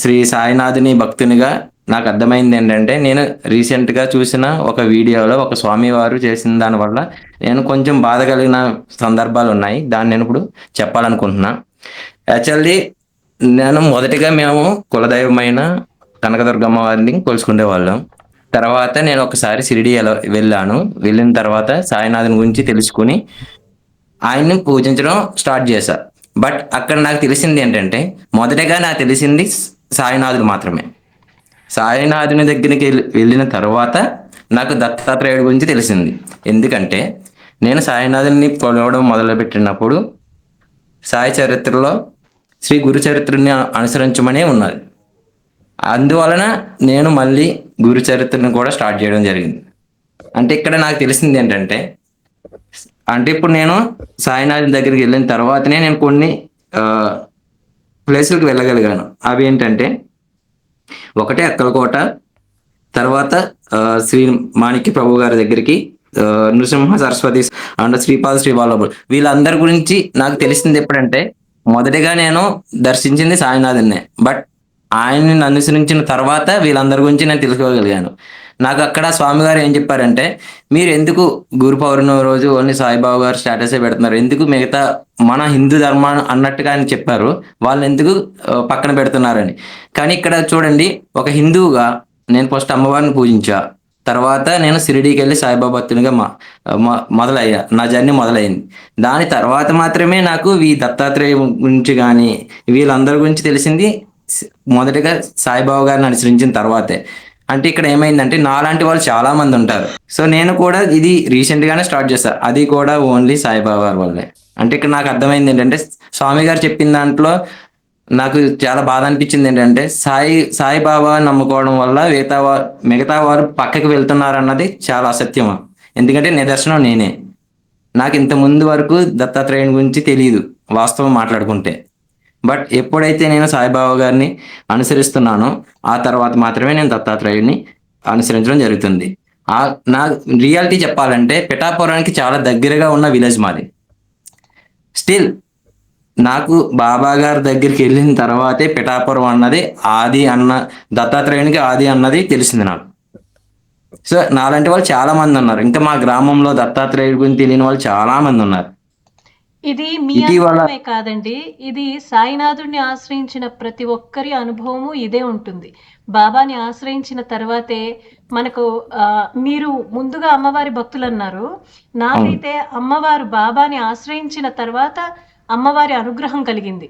శ్రీ సాయినాథుని భక్తునిగా నాకు అర్థమైంది ఏంటంటే, నేను రీసెంట్గా చూసిన ఒక వీడియోలో ఒక స్వామి వారు చేసిన దానివల్ల నేను కొంచెం బాధ కలిగిన సందర్భాలు ఉన్నాయి. దాన్ని నేను ఇప్పుడు చెప్పాలనుకుంటున్నా. యాక్చువల్లీ నేను మొదటిగా మేము కులదైవమైన కనకదుర్గమ్మ వారిని కొలుసుకునే వాళ్ళం. తర్వాత నేను ఒకసారి షిరిడి వెళ్ళాను. వెళ్ళిన తర్వాత సాయినాథుని గురించి తెలుసుకుని ఆయన్ని పూజించడం స్టార్ట్ చేశా. బట్ అక్కడ నాకు తెలిసింది ఏంటంటే, మొదటగా నాకు తెలిసింది సాయినాథుడు మాత్రమే. సాయినాథుని దగ్గరికి వెళ్ళిన తర్వాత నాకు దత్తాత్రేయుడి గురించి తెలిసింది. ఎందుకంటే నేను సాయినాథుని కొలవడం మొదలుపెట్టినప్పుడు సాయి చరిత్రలో శ్రీ గురు చరిత్రని అనుసరించమనే ఉన్నది. అందువలన నేను మళ్ళీ గురు చరిత్రను కూడా స్టార్ట్ చేయడం జరిగింది. అంటే ఇక్కడ నాకు తెలిసింది ఏంటంటే, అంటే ఇప్పుడు నేను సాయినాథుని దగ్గరికి వెళ్ళిన తర్వాతనే నేను కొన్ని ప్లేసులకు వెళ్ళగలిగాను. అవి ఏంటంటే, ఒకటే అక్కలకోట, తర్వాత శ్రీ మాణిక్య ప్రభు గారి దగ్గరికి, నృసింహ సరస్వతి అండ్ శ్రీపాద శ్రీవల్లభుడు, వీళ్ళందరి గురించి నాకు తెలిసింది ఎప్పుడంటే, మొదటిగా నేను దర్శించింది సాయినాథున్నే. బట్ ఆయన్ని అనుసరించిన తర్వాత వీళ్ళందరి గురించి నేను తెలుసుకోగలిగాను. నాకు అక్కడ స్వామి గారు ఏం చెప్పారంటే, మీరు ఎందుకు గురు పౌర్ణమి రోజు ఓన్లీ సాయిబాబా గారు స్టేటసే పెడుతున్నారు, ఎందుకు మిగతా మన హిందూ ధర్మాన్ని అన్నట్టుగా ఆయన చెప్పారు, వాళ్ళు ఎందుకు పక్కన పెడుతున్నారని. కానీ ఇక్కడ చూడండి, ఒక హిందువుగా నేను ఫస్ట్ అమ్మవారిని పూజించా, తర్వాత నేను షిరిడీకి వెళ్ళి సాయిబాబా భక్తునిగా మొదలయ్యా, నా జర్నీ మొదలైంది. దాని తర్వాత మాత్రమే నాకు ఈ దత్తాత్రేయ గురించి కానీ వీళ్ళందరి గురించి తెలిసింది మొదటిగా సాయిబాబా గారిని అనుసరించిన తర్వాతే. అంటే ఇక్కడ ఏమైందంటే, నాలాంటి వాళ్ళు చాలా మంది ఉంటారు. సో నేను కూడా ఇది రీసెంట్ గానే స్టార్ట్ చేశా, అది కూడా ఓన్లీ సాయిబాబా గారి వల్లే. అంటే ఇక్కడ నాకు అర్థమైంది ఏంటంటే, స్వామి గారు చెప్పిన దాంట్లో నాకు చాలా బాధ అనిపించింది ఏంటంటే, సాయిబాబా నమ్ముకోవడం వల్ల మిగతా వారు పక్కకి వెళ్తున్నారు అన్నది చాలా అసత్యం. ఎందుకంటే నిదర్శనం నేనే. నాకు ఇంత ముందు వరకు దత్తాత్రేయుని గురించి తెలియదు వాస్తవం మాట్లాడుకుంటే. బట్ ఎప్పుడైతే నేను సాయిబాబా గారిని అనుసరిస్తున్నానో ఆ తర్వాత మాత్రమే నేను దత్తాత్రేయుని అనుసరించడం జరుగుతుంది. నా రియాలిటీ చెప్పాలంటే, పిఠాపురానికి చాలా దగ్గరగా ఉన్న విలేజ్ మాది. స్టిల్ నాకు బాబా గారి దగ్గరికి వెళ్ళిన తర్వాతే పిఠాపురం అన్నది ఆది అన్న, దత్తాత్రేయునికి ఆది అన్నది తెలిసింది నాకు. సో నాలాంటి వాళ్ళు చాలా మంది ఉన్నారు. ఇంకా మా గ్రామంలో దత్తాత్రేయుడి గురించి తెలియని వాళ్ళు చాలా మంది ఉన్నారు. ఇది మీ అనుభవమే కాదండి, ఇది సాయినాథుడిని ఆశ్రయించిన ప్రతి ఒక్కరి అనుభవము ఇదే ఉంటుంది. బాబాని ఆశ్రయించిన తర్వాతే మనకు మీరు ముందుగా అమ్మవారి భక్తులు అన్నారు, నాకైతే అమ్మవారు బాబాని ఆశ్రయించిన తర్వాత అమ్మవారి అనుగ్రహం కలిగింది,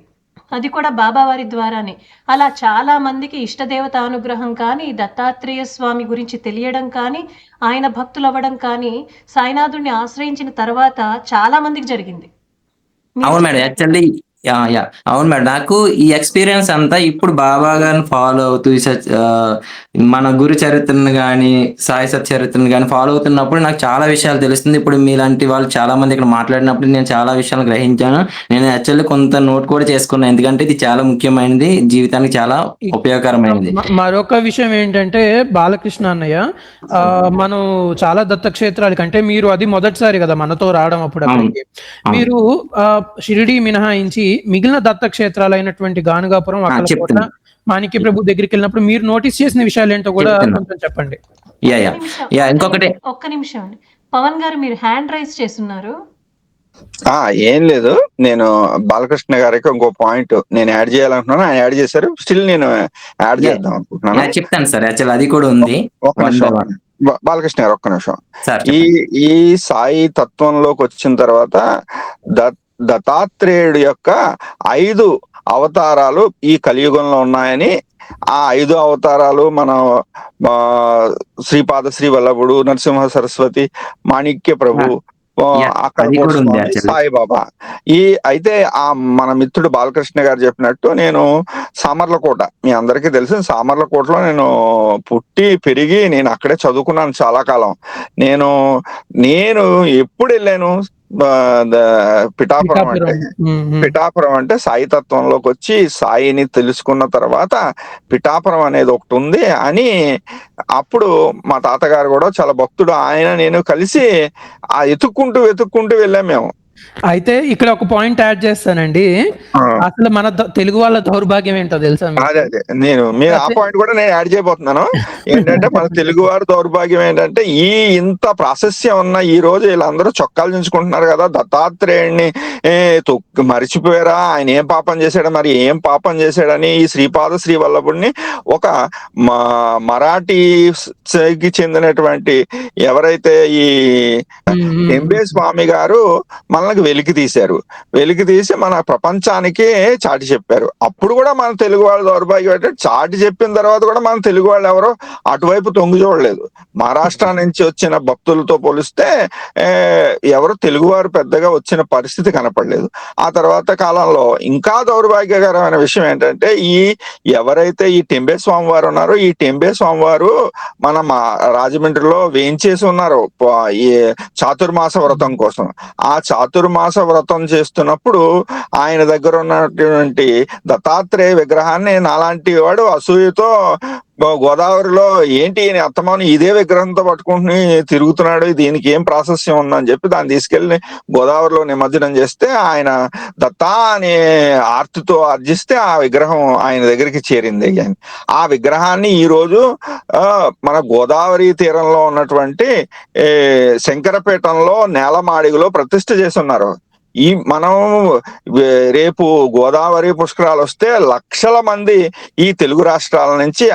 అది కూడా బాబావారి ద్వారానే. అలా చాలా మందికి ఇష్టదేవత అనుగ్రహం కానీ, దత్తాత్రేయ స్వామి గురించి తెలియడం కానీ, ఆయన భక్తులు అవ్వడం కానీ సాయినాథుడిని ఆశ్రయించిన తర్వాత చాలా మందికి జరిగింది. అవును మేడం, యాక్చువల్లీ అవును మేడం, నాకు ఈ ఎక్స్పీరియన్స్ అంతా ఇప్పుడు బాబా గారిని ఫాలో అవుతూ మన గురు చరిత్రను కానీ సాయి సచ్చరిత్రను కానీ ఫాలో అవుతున్నప్పుడు నాకు చాలా విషయాలు తెలుస్తుంది. ఇప్పుడు మీలాంటి వాళ్ళు చాలా మంది ఇక్కడ మాట్లాడినప్పుడు నేను చాలా విషయాలు గ్రహించాను. నేను యాక్చువల్లీ కొంత నోట్ కూడా చేసుకున్నాను, ఎందుకంటే ఇది చాలా ముఖ్యమైనది, జీవితానికి చాలా ఉపయోగకరమైనది. మరొక విషయం ఏంటంటే బాలకృష్ణ అన్నయ్య, మనం చాలా దత్తక్షేత్రాలు కంటే మీరు అది మొదటిసారి కదా మనతో రావడం, అప్పుడు అక్కడికి మీరు షిరిడి మినహాయించి మిగిలిన దత్త క్షేత్రాలు అయినటువంటి గానుగాపురం, అక్కలకోట, చెప్తున్నా. మాణిక్య ప్రభు దగ్గరికి వెళ్ళినప్పుడు మీరు నోటీస్ చేసిన విషయాలు ఏంటో కూడా చెప్తున్నా. కొంచెం చెప్పండి. యా యా యా ఇంకొకటి ఒక్క నిమిషం అండి. పవన్ గారు మీరు హ్యాండ్ రైజ్ చేస్తున్నారు. ఏం లేదు, నేను బాలకృష్ణ గారికి ఇంకో పాయింట్ నేను యాడ్ చేయాలనుకున్నాను, ఆయన యాడ్ చేశారు. స్టిల్ నేను యాడ్ చేద్దాం అనుకుంటున్నాను. యా చెప్తాను సార్, యాక్చువల్ అది కూడా ఉంది. ఒక్క నిమిషం బాలకృష్ణ గారు, ఒక్క నిమిషం. సార్ ఈ సాయి తత్వంలోకి వచ్చిన తర్వాత దత్తాత్రేయుడు యొక్క 5 అవతారాలు ఈ కలియుగంలో ఉన్నాయని, ఆ 5 అవతారాలు మన శ్రీపాద శ్రీ వల్లభుడు, నరసింహ సరస్వతి, మాణిక్య ప్రభు, అక్కలకోట స్వామి, సాయిబాబా. అయితే మన మిత్రుడు బాలకృష్ణ గారు చెప్పినట్టు నేను సామర్లకోట, మీ అందరికీ తెలిసిన సామర్లకోటలో నేను పుట్టి పెరిగి నేను అక్కడే చదువుకున్నాను చాలా కాలం. నేను ఎప్పుడు వెళ్ళాను పిఠాపురం అంటే, పిఠాపురం అంటే సాయి తత్వంలోకి వచ్చి సాయిని తెలుసుకున్న తర్వాత పిఠాపురం అనేది ఒకటి ఉంది అని, అప్పుడు మా తాతగారు కూడా చాలా భక్తుడు, ఆయన నేను కలిసి వెతుక్కుంటూ వెళ్ళాం మేము. అయితే ఇక్కడ ఒక పాయింట్ యాడ్ చేస్తానండి. అసలు మన తెలుగు వాళ్ళ దౌర్భాగ్యం ఏంటో తెలుసా? అదే మీరు ఆ పాయింట్ కూడా నేను యాడ్ చేయబోతున్నాను. ఏంటంటే మన తెలుగు వారి దౌర్భాగ్యం ఏంటంటే, ఇంత ప్రాశస్యం ఉన్న ఈ రోజు వీళ్ళందరూ చొక్కాలు చుంచుకుంటున్నారు కదా, దత్తాత్రేయుడిని మరిచిపోయారా, ఆయన ఏం పాపం చేశాడు, మరి ఏం పాపం చేశాడని ఈ శ్రీపాద శ్రీ వల్లభుడిని ఒక మరాఠీకి చెందినటువంటి ఎవరైతే ఈ ఎంబే స్వామి గారు మనకు వెలికి తీసి మన ప్రపంచానికి చాటి చెప్పారు. అప్పుడు కూడా మన తెలుగు వాళ్ళు దౌర్భాగ్యం అంటే, చాటి చెప్పిన తర్వాత కూడా మన తెలుగు వాళ్ళు ఎవరో అటువైపు తొంగి చూడలేదు. మహారాష్ట్ర నుంచి వచ్చిన భక్తులతో పోలిస్తే ఎవరు తెలుగువారు పెద్దగా వచ్చిన పరిస్థితి కనపడలేదు. ఆ తర్వాత కాలంలో ఇంకా దౌర్భాగ్యకరమైన విషయం ఏంటంటే, ఎవరైతే ఈ టెంబే స్వామి వారు ఉన్నారో, ఈ టెంబే స్వామి వారు మన రాజమండ్రిలో వేయించేసి ఉన్నారు ఈ చాతుర్మాస వ్రతం కోసం. ఆ చాతుర్మాస వ్రతం చేస్తున్నప్పుడు ఆయన దగ్గర ఉన్నటువంటి దత్తాత్రేయ విగ్రహాన్ని నాలాంటి వాడు అసూయతో గోదావరిలో ఏంటి అత్తమాను ఇదే విగ్రహంతో పట్టుకుంటుని తిరుగుతున్నాడు, దీనికి ఏం ప్రాశస్యం ఉందని చెప్పి దాన్ని తీసుకెళ్లి గోదావరిలో నిమజ్జనం చేస్తే, ఆయన దత్తా అనే ఆర్తితో అర్జిస్తే ఆ విగ్రహం ఆయన దగ్గరికి చేరింది. ఆ విగ్రహాన్ని ఈ రోజు మన గోదావరి తీరంలో ఉన్నటువంటి శంకరపేటంలో నేలమాడిగలో ప్రతిష్ఠ చేసి ఉన్నారు. మనం రేపు గోదావరి పుష్కరాలు వస్తే లక్షల మంది ఈ తెలుగు రాష్ట్రాల నుంచి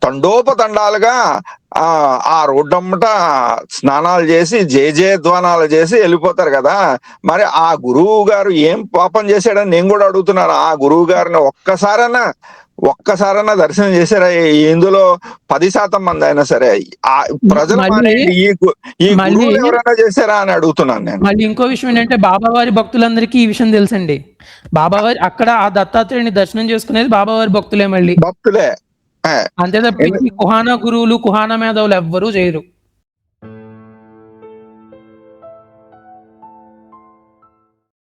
తండోపతండాలుగా ఆ రోడ్డమ్మట స్నానాలు చేసి జయధ్వానాలు చేసి వెళ్ళిపోతారు కదా. మరి ఆ గురువు గారు ఏం పాపం చేశాడని నేను కూడా అడుగుతున్నాను. ఆ గురువు గారిని ఒక్కసారన్నా దర్శనం చేశారా? ఇందులో 10% మంది అయినా సరే ప్రజలు ఈ గురువులు ఎవరైనా చేశారా అని అడుగుతున్నాను నేను. మళ్ళీ ఇంకో విషయం ఏంటంటే, బాబావారి భక్తులందరికీ ఈ విషయం తెలుసండి. బాబావారి అక్కడ ఆ దత్తాత్రేయుని దర్శనం చేసుకునేది బాబావారి భక్తులే, మళ్ళీ భక్తులే. అంతే తప్ప కుహానా గురువులు, కుహానా మేధావులు ఎవ్వరూ చేయరు.